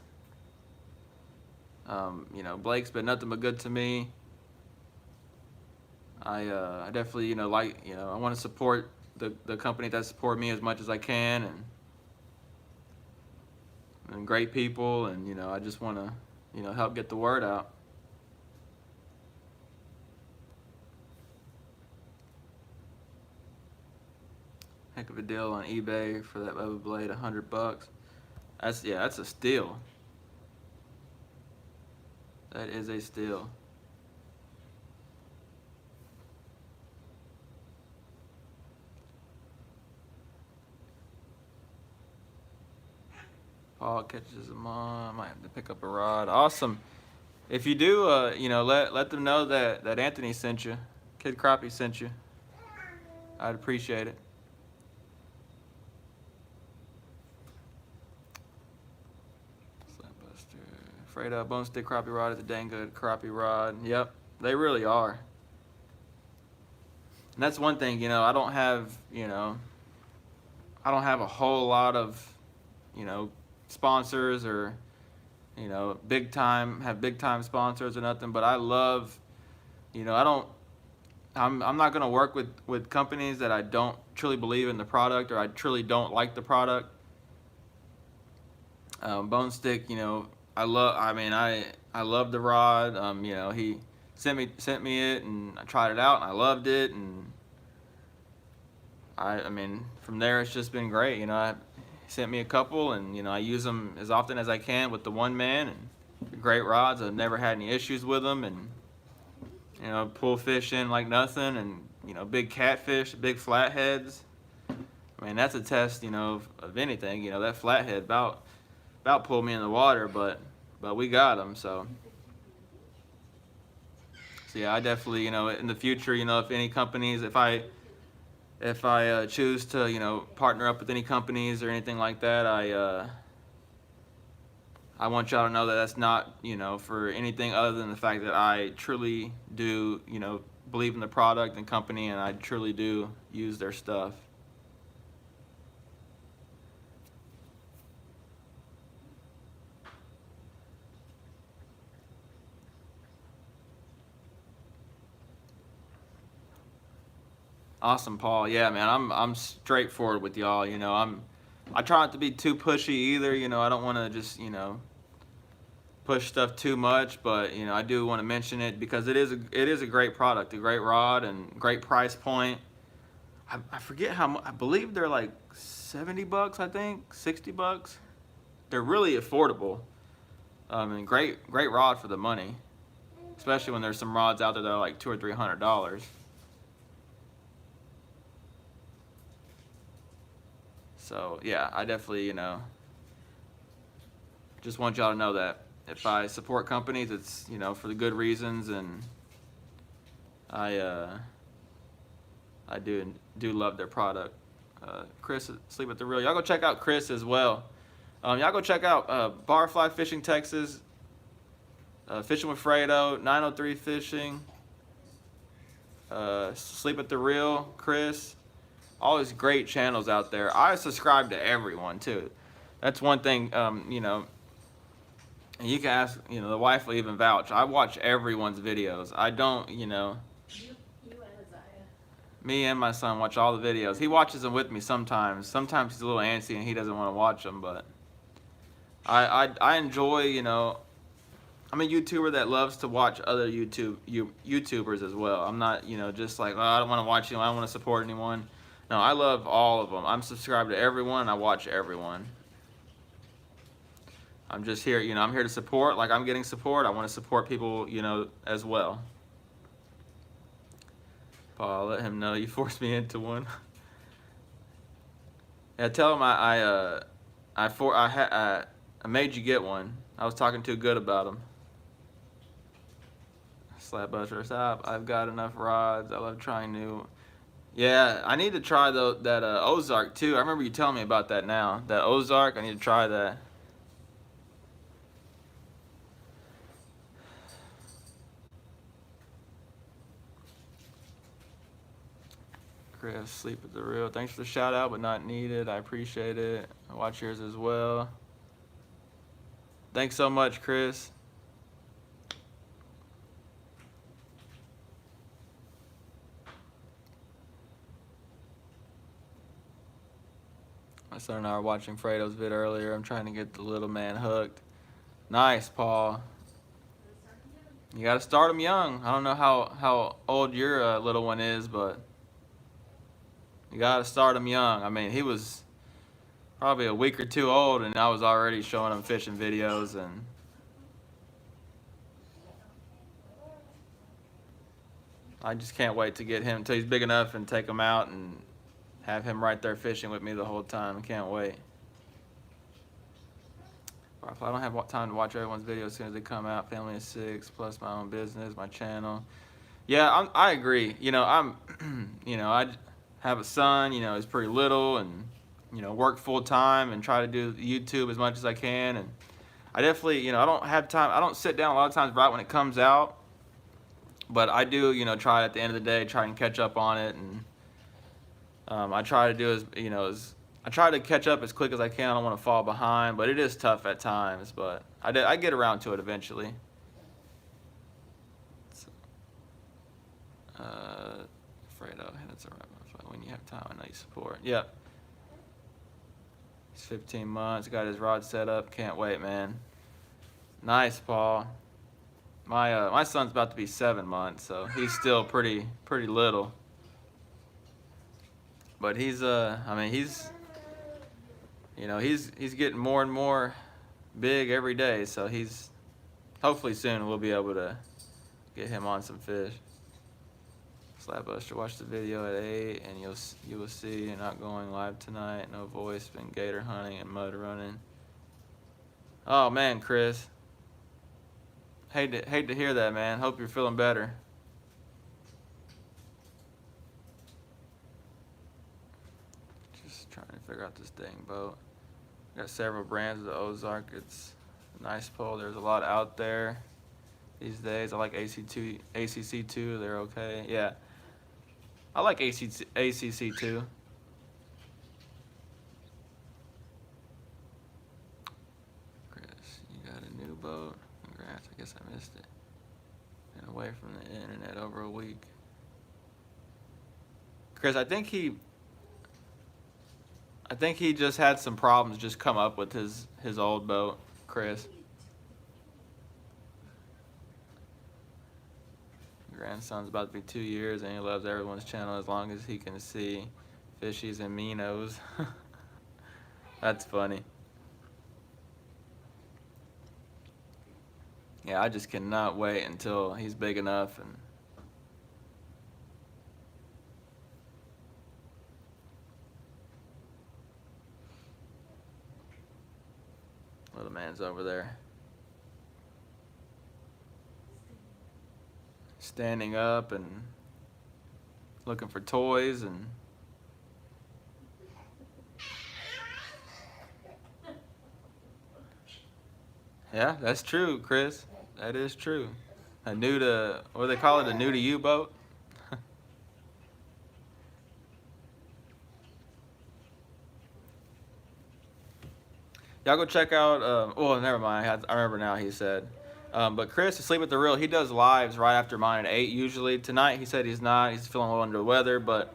You know, Blake's been nothing but good to me. I definitely, you know, like, you know, I want to support the company that support me as much as I can, and great people, and, you know, I just want to, you know, help get the word out. Heck of a deal on eBay for that Bubba blade, $100. That's, yeah, that's a steal. That is a steal. Paul catches them on. Might have to pick up a rod. Awesome. If you do, you know, let them know that Anthony sent you, Kid Crappie sent you. I'd appreciate it. Slapbuster. Bone stick crappie rod is a dang good crappie rod. Yep, they really are. And that's one thing, you know, I don't have, you know, I don't have a whole lot of, you know, sponsors or, you know, big time sponsors or nothing, but I love, you know, I'm not going to work with companies that I don't truly believe in the product or I truly don't like the product. Bone Stick, you know, I love the rod. You know, he sent me it, and I tried it out and I loved it, and I mean, from there it's just been great. You know, he sent me a couple, and, you know, I use them as often as I can with the one man, and great rods. I've never had any issues with them, and, you know, pull fish in like nothing, and, you know, big catfish, big flatheads. I mean, that's a test, you know, of anything. You know, that flathead about pulled me in the water, but we got them. So yeah, I definitely, you know, in the future, you know, if any companies, if I choose to, you know, partner up with any companies or anything like that, I want y'all to know that that's not, you know, for anything other than the fact that I truly do, you know, believe in the product and company, and I truly do use their stuff. Awesome, Paul. Yeah, man, I'm straightforward with y'all. You know, I try not to be too pushy either. You know, I don't want to just, you know, push stuff too much, but, you know, I do want to mention it because it is a great product, a great rod, and great price point. I forget how much. I believe they're like $70, I think, $60. They're really affordable, and great rod for the money, especially when there's some rods out there that are like $200 or $300. So yeah, I definitely, you know, just want y'all to know that if I support companies, it's, you know, for the good reasons, and I do love their product. Chris, Sleep at the Reel. Y'all go check out Chris as well. Y'all go check out Barfly Fishing Texas, Fishing with Fredo, 903 Fishing, Sleep at the Reel, Chris. All these great channels out there. I subscribe to everyone too. That's one thing, you know, and you can ask, you know, the wife will even vouch. I watch everyone's videos. I don't, you know. You and Isaiah. Me and my son watch all the videos. He watches them with me sometimes. Sometimes he's a little antsy and he doesn't want to watch them, but I enjoy, you know, I'm a YouTuber that loves to watch other YouTubers as well. I'm not, you know, just like, oh, I don't want to watch anyone, I don't want to support anyone. No, I love all of them. I'm subscribed to everyone, and I watch everyone. I'm just here, you know, I'm here to support. Like I'm getting support. I want to support people, you know, as well. Paul, let him know you forced me into one. Yeah, tell him I made you get one. I was talking too good about him. Slap buster, stop. I've got enough rods. I love trying new. Yeah, I need to try that Ozark too. I remember you telling me about that now. That Ozark, I need to try that. Chris, sleep at the real. Thanks for the shout out, but not needed. I appreciate it. I watch yours as well. Thanks so much, Chris. My son and I were watching Fredo's vid earlier. I'm trying to get the little man hooked. Nice, Paul. You got to start him young. I don't know how old your little one is, but you got to start him young. I mean, he was probably a week or two old, and I was already showing him fishing videos. And I just can't wait to get him until he's big enough and take him out and have him right there fishing with me the whole time. I can't wait. I don't have time to watch everyone's videos as soon as they come out. Family of 6, plus my own business, my channel. Yeah, I agree. You know, you know, I have a son. You know, he's pretty little, and you know, work full time and try to do YouTube as much as I can. And I definitely, you know, I don't have time. I don't sit down a lot of times right when it comes out, but I do, you know, try at the end of the day, try and catch up on it. And I try to do I try to catch up as quick as I can. I don't want to fall behind, but it is tough at times. But I get around to it eventually. Fredo, that's all right. When you have time, I know you support. Yep. He's 15 months. Got his rod set up. Can't wait, man. Nice, Paul. My son's about to be 7 months, so he's still pretty little. But he's I mean he's, you know, he's getting more and more big every day. So he's hopefully soon we'll be able to get him on some fish. Slapbuster, watch the video at 8 and you will see. You're not going live tonight. No voice. Been gator hunting and mud running. Oh man, Chris. Hate to hear that, man. Hope you're feeling better. Just trying to figure out this dang boat. Got several brands of the Ozark. It's a nice pole. There's a lot out there these days. I like ACC2. They're okay. Yeah. I like ACC2. Chris, you got a new boat? Congrats. I guess I missed it. Been away from the internet over a week. Chris, I think he just had some problems just come up with his old boat, Chris. Grandson's about to be 2 years and he loves everyone's channel as long as he can see fishies and minnows. That's funny. Yeah, I just cannot wait until he's big enough and little man's over there. Standing up and looking for toys and yeah, that's true, Chris. That is true. A new to, what do they call it? A new to you boat? Y'all go check out, well, never mind. I remember now, he said. But Chris, Asleep at the Reel, he does lives right after mine at 8 usually. Tonight, he said he's not. He's feeling a little under the weather. But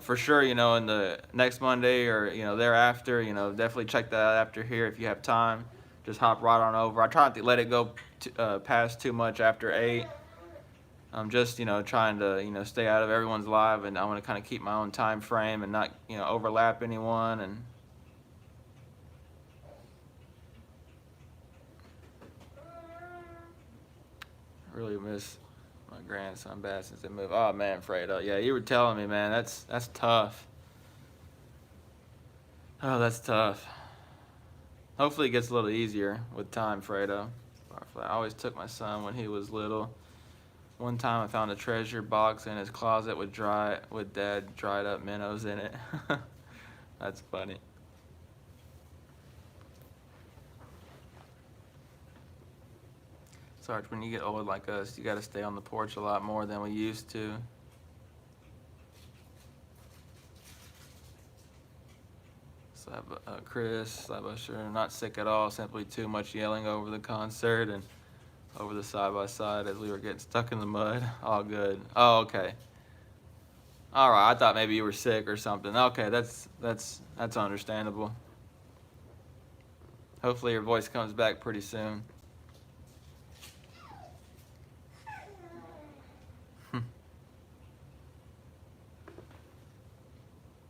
for sure, you know, in the next Monday or, you know, thereafter, you know, definitely check that out after here if you have time. Just hop right on over. I try not to let it go past too much after 8. I'm just, you know, trying to, you know, stay out of everyone's live. And I want to kind of keep my own time frame and not, you know, overlap anyone. And really miss my grandson bad since they moved. Oh man, Fredo. Yeah, you were telling me, man. That's tough. Oh, that's tough. Hopefully it gets a little easier with time, Fredo. I always took my son when he was little. One time I found a treasure box in his closet with dad dried up minnows in it. That's funny. Sarge, when you get old like us, you gotta stay on the porch a lot more than we used to. Chris, Slabusher, not sick at all, simply too much yelling over the concert and over the side-by-side as we were getting stuck in the mud. All good. Oh, okay. All right, I thought maybe you were sick or something. Okay, that's understandable. Hopefully your voice comes back pretty soon.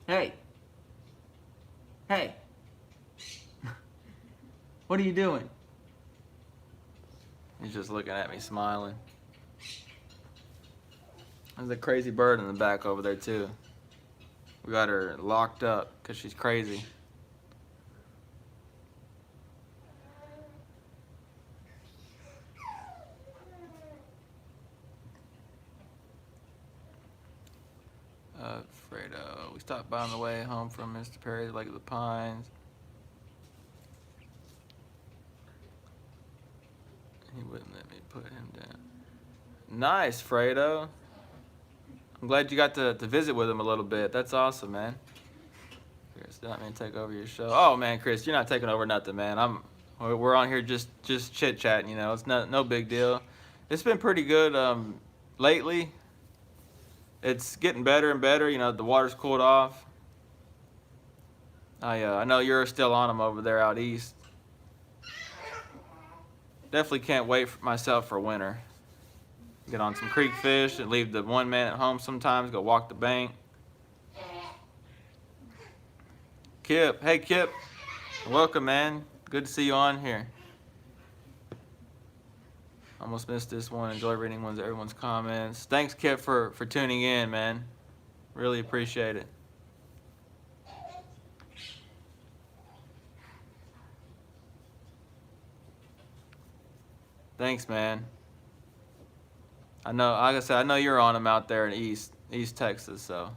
Hey. Hey. What are you doing? He's just looking at me, smiling. There's a crazy bird in the back over there, too. We got her locked up because she's crazy. Fredo. We stopped by on the way home from Mr. Perry's Lake of the Pines. He wouldn't let me put him down. Nice, Fredo. I'm glad you got to visit with him a little bit. That's awesome, man. Chris, not mean to take over your show. Oh man, Chris, you're not taking over nothing, man. We're on here just chit chatting, you know. It's no big deal. It's been pretty good lately. It's getting better and better. You know, the water's cooled off. I know you're still on them over there out east. Definitely can't wait for myself for winter. Get on some creek fish and leave the one man at home sometimes. Go walk the bank. Kip, hey Kip, welcome, man. Good to see you on here. Almost missed this one. Enjoy reading everyone's comments. Thanks, Kip, for tuning in, man. Really appreciate it. Thanks, man. I know, like I said, I know you're on them out there in East Texas, so.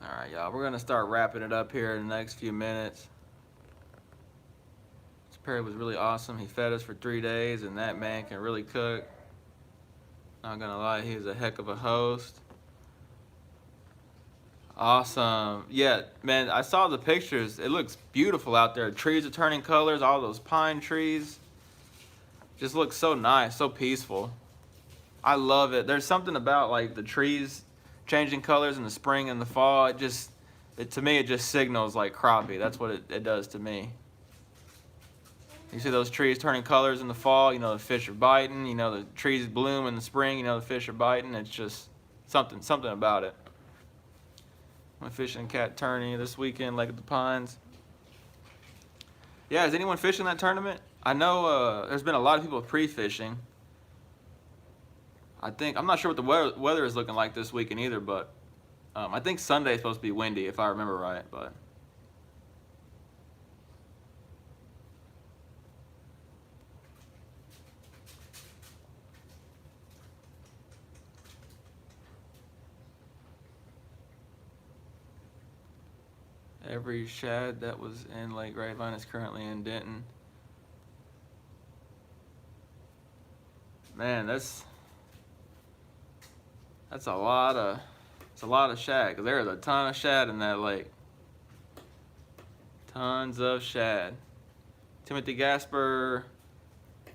All right, y'all, we're gonna start wrapping it up here in the next few minutes. Mr. Perry was really awesome. He fed us for 3 days, and that man can really cook. Not gonna lie, he was a heck of a host. Awesome. Yeah, man, I saw the pictures. It looks beautiful out there. Trees are turning colors, all those pine trees. Just looks so nice, so peaceful. I love it. There's something about like the trees changing colors in the spring and the fall. To me, it just signals like crappie. That's what it does to me. You see those trees turning colors in the fall, you know, the fish are biting. You know, the trees bloom in the spring, you know, the fish are biting. It's just something about it. I'm fishing cat tourney this weekend, Lake of the Pines. Yeah, is anyone fishing that tournament? I know there's been a lot of people pre-fishing. I'm not sure what the weather is looking like this weekend either, but I think Sunday's supposed to be windy if I remember right, but. Every shad that was in Lake Grapevine is currently in Denton. Man, that's a lot of shad, because there's a ton of shad in that lake. Tons of shad. Timothy Gasper,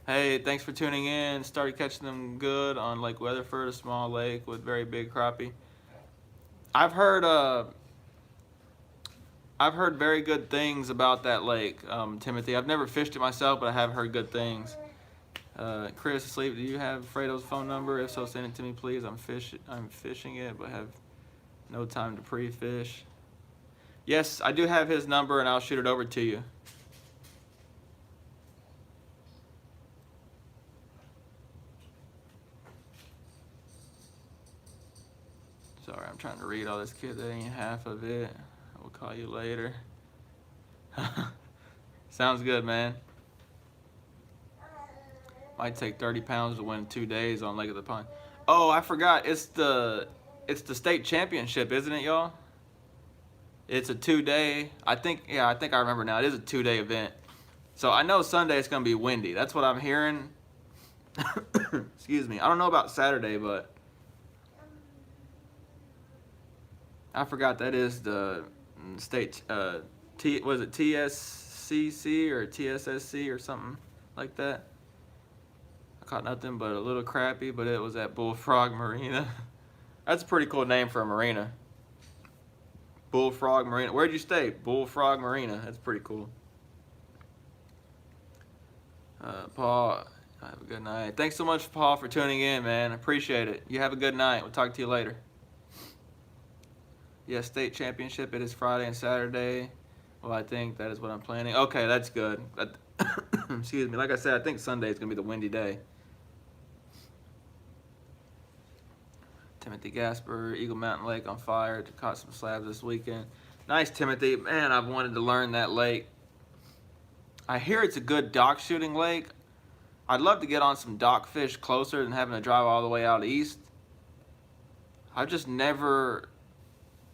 hey, thanks for tuning in. Started catching them good on Lake Weatherford, a small lake with very big crappie. I've heard very good things about that lake, Timothy. I've never fished it myself, but I have heard good things. Chris, Sleep, do you have Fredo's phone number? If so, send it to me, please. I'm fishing it, but have no time to pre-fish. Yes, I do have his number, and I'll shoot it over to you. Sorry, I'm trying to read all this, kid. That ain't half of it. I will call you later. Sounds good, man. Might take 30 pounds to win 2 days on Lake of the Pine. Oh, I forgot. It's the state championship, isn't it, y'all? It's a 2-day. I think I remember now. It is a 2-day event. So I know Sunday it's gonna be windy. That's what I'm hearing. Excuse me. I don't know about Saturday, but I forgot that is the state was it TSCC or TSSC or something like that. I caught nothing but a little crappie, but it was at Bullfrog Marina. That's a pretty cool name for a marina. Bullfrog Marina. Where'd you stay? Bullfrog Marina. That's pretty cool. Paul, have a good night. Thanks so much, Paul, for tuning in, man. Appreciate it. You have a good night. We'll talk to you later. Yes, state championship. It is Friday and Saturday. Well, I think that is what I'm planning. Okay, that's good. Excuse me. Like I said, I think Sunday is going to be the windy day. Timothy Gasper, Eagle Mountain Lake on fire. Caught some slabs this weekend. Nice, Timothy. Man, I've wanted to learn that lake. I hear it's a good dock shooting lake. I'd love to get on some dock fish closer than having to drive all the way out east. I've just never...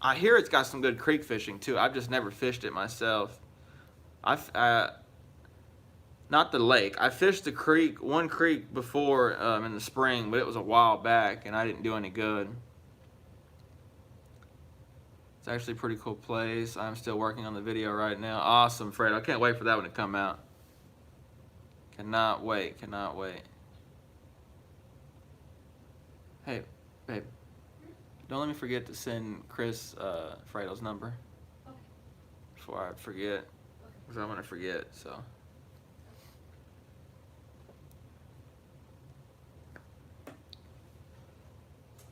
I hear it's got some good creek fishing too. I've just never fished it myself. Not the lake. I fished the creek, one creek before in the spring, but it was a while back and I didn't do any good. It's actually a pretty cool place. I'm still working on the video right now. Awesome, Fred. I can't wait for that one to come out. Cannot wait, cannot wait. Hey, babe. Don't let me forget to send Chris Fredo's number. Okay. Before I forget. Because I'm going to forget, so.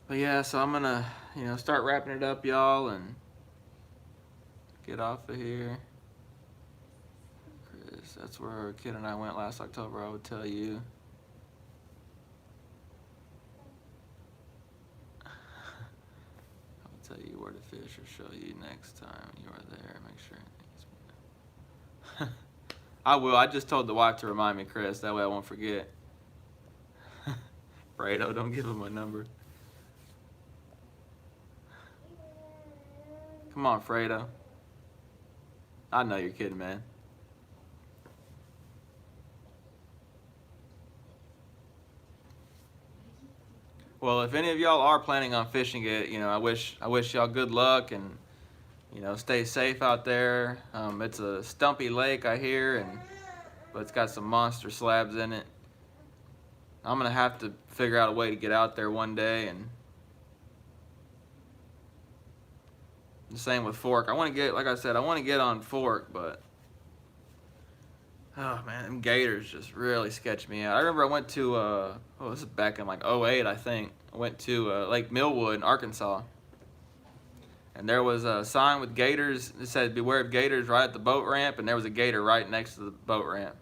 But yeah, so I'm going to, start wrapping it up, y'all, and get off of here. Chris, that's where our kid and I went last October, I would tell you. Tell you where to fish or show you next time you are there. Make sure. I will. I just told the wife to remind me, Chris. That way I won't forget. Fredo, don't give him my number. Come on, Fredo. I know you're kidding, man. Well, if any of y'all are planning on fishing it, I wish y'all good luck and stay safe out there. It's a stumpy lake, I hear, but it's got some monster slabs in it. I'm gonna have to figure out a way to get out there one day, and the same with Fork. I want to get, like I said, I want to get on Fork, but oh man, them gators just really sketched me out. I remember I went to, this is back in like '08, I think. I went to Lake Millwood in Arkansas. And there was a sign with gators that said, beware of gators right at the boat ramp, and there was a gator right next to the boat ramp.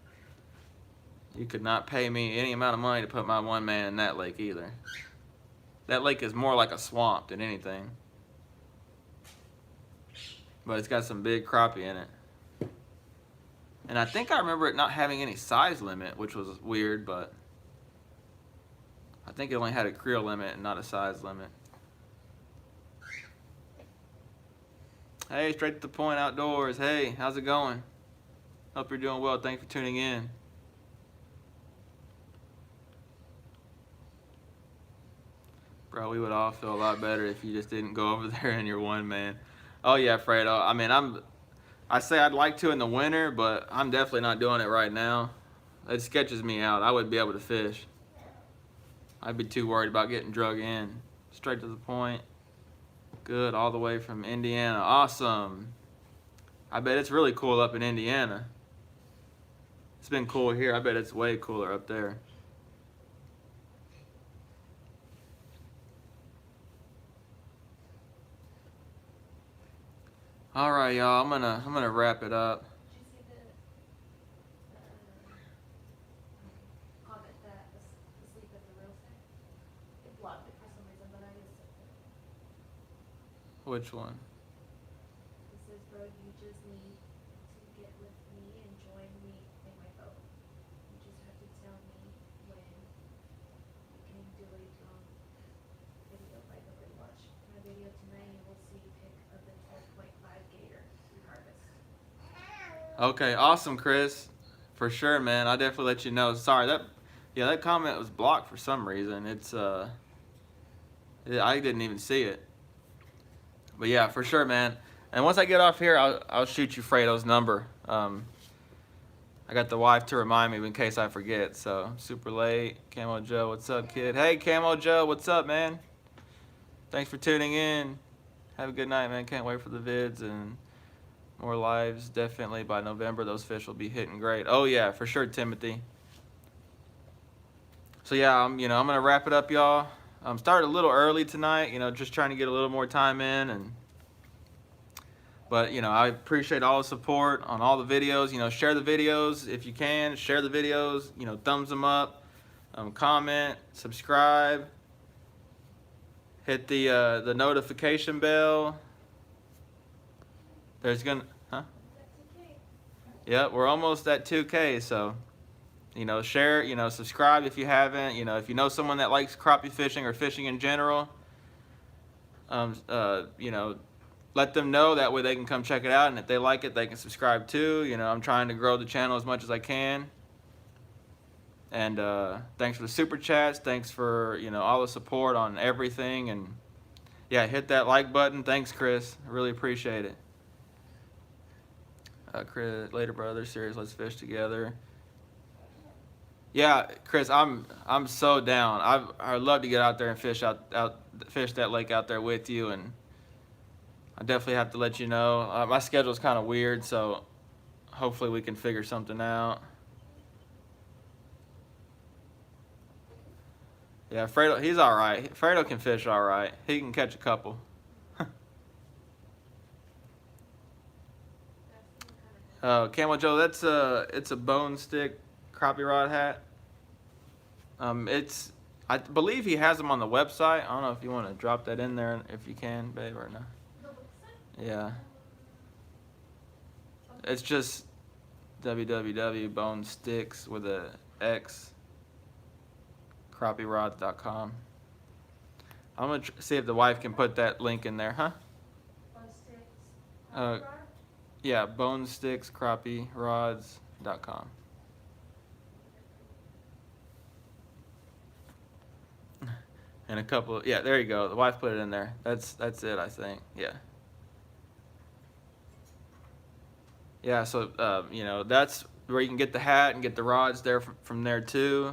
You could not pay me any amount of money to put my one man in that lake either. That lake is more like a swamp than anything. But it's got some big crappie in it. And I think I remember it not having any size limit, which was weird, but I think it only had a creel limit and not a size limit. Hey, straight to the point outdoors. Hey, how's it going? Hope you're doing well. Thanks for tuning in. Bro, we would all feel a lot better if you just didn't go over there in your one man. Oh yeah, Fredo. I mean, I say I'd like to in the winter, but I'm definitely not doing it right now. It sketches me out. I wouldn't be able to fish. I'd be too worried about getting drug in. Straight to the point. Good, all the way from Indiana. Awesome. I bet it's really cool up in Indiana. It's been cool here. I bet it's way cooler up there. All right, y'all. I'm gonna wrap it up. Did you see the comment that asleep at the rail station? It blocked it for some reason, but I just sent it. Which one? It says, bro, you just need to get with me and join me in my boat. You just have to tell me when you can delete video by the way. Watch my video tonight. You will see a pic of the 12.5 gator we harvest. Okay, awesome, Chris. For sure, man. I'll definitely let you know. Sorry, that comment was blocked for some reason. I didn't even see it. But yeah, for sure, man. And once I get off here, I'll shoot you Fredo's number. I got the wife to remind me in case I forget. So super late. Camo Joe, what's up, kid? Hey, Camo Joe, what's up, man? Thanks for tuning in. Have a good night, man. Can't wait for the vids and more lives. Definitely by November, those fish will be hitting great. Oh yeah, for sure, Timothy. So yeah, I'm gonna wrap it up, y'all. Started a little early tonight, just trying to get a little more time in, but I appreciate all the support on all the videos. Share the videos if you can. Share the videos. Thumbs them up. Comment, subscribe. Hit the notification bell. There's gonna, huh? Yeah, we're almost at 2K, so share, subscribe if you haven't. If you know someone that likes crappie fishing or fishing in general, let them know. That way they can come check it out, and if they like it, they can subscribe too. I'm trying to grow the channel as much as I can. And thanks for the super chats. Thanks for all the support on everything. And yeah, hit that like button. Thanks, Chris. I really appreciate it. Chris, later, brother. Serious, let's fish together. Yeah, Chris, I'm so down. I'd love to get out there and fish fish that lake out there with you, and I definitely have to let you know. My schedule's kind of weird, so hopefully we can figure something out. Yeah, Fredo, he's all right. Fredo can fish all right. He can catch a couple. Camel Joe, it's a bone stick crappie rod hat. I believe he has them on the website. I don't know if you want to drop that in there, if you can, babe, or no. Yeah. It's just www.bonesticks with a X crappierods.com. I'm gonna see if the wife can put that link in there, huh? Yeah, bonestickscrappierods.com. And a couple of, yeah, there you go. The wife put it in there. That's it, I think. Yeah. Yeah, so that's where you can get the hat and get the rods there from there too.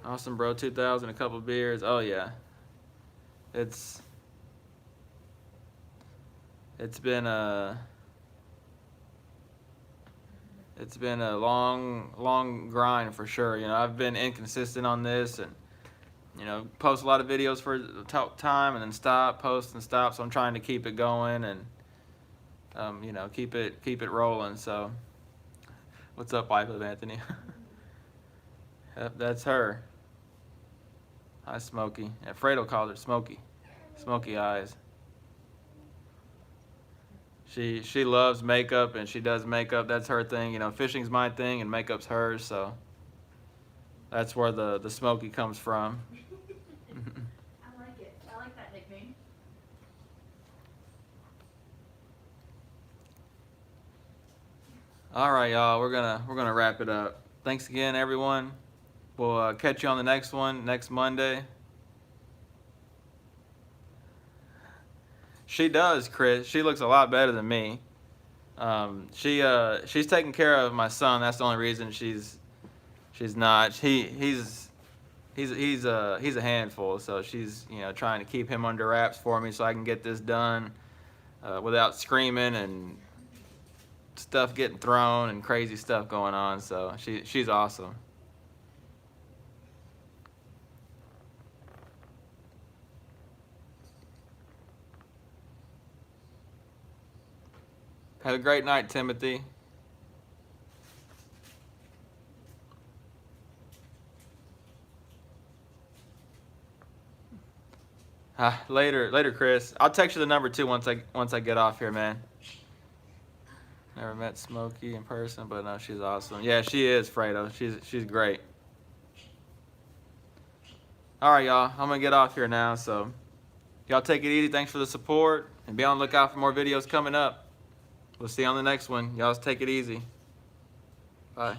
Awesome, bro. 2000, a couple beers. Oh yeah. It's been a long grind for sure. I've been inconsistent on this, and post a lot of videos for the time and then stop, post and stop. So I'm trying to keep it going and keep it rolling. So what's up, wife of Anthony? Yep, that's her. Hi, Smokey. Yeah, Fredo called her Smokey. Smokey eyes. She loves makeup, and she does makeup. That's her thing. Fishing's my thing and makeup's hers, so that's where the Smokey comes from. I like it. I like that nickname. All right, y'all. We're gonna wrap it up. Thanks again, everyone. We'll catch you on the next one next Monday. She does, Chris. She looks a lot better than me. She's taking care of my son. That's the only reason she's not. He's a handful. So she's trying to keep him under wraps for me so I can get this done without screaming and stuff getting thrown and crazy stuff going on. So she's awesome. Have a great night, Timothy. Later, Chris. I'll text you the number too once I get off here, man. Never met Smokey in person, but no, she's awesome. Yeah, she is, Fredo. She's great. All right, y'all. I'm gonna get off here now. So, y'all take it easy. Thanks for the support, and be on the lookout for more videos coming up. We'll see you on the next one. Y'all take it easy. Bye.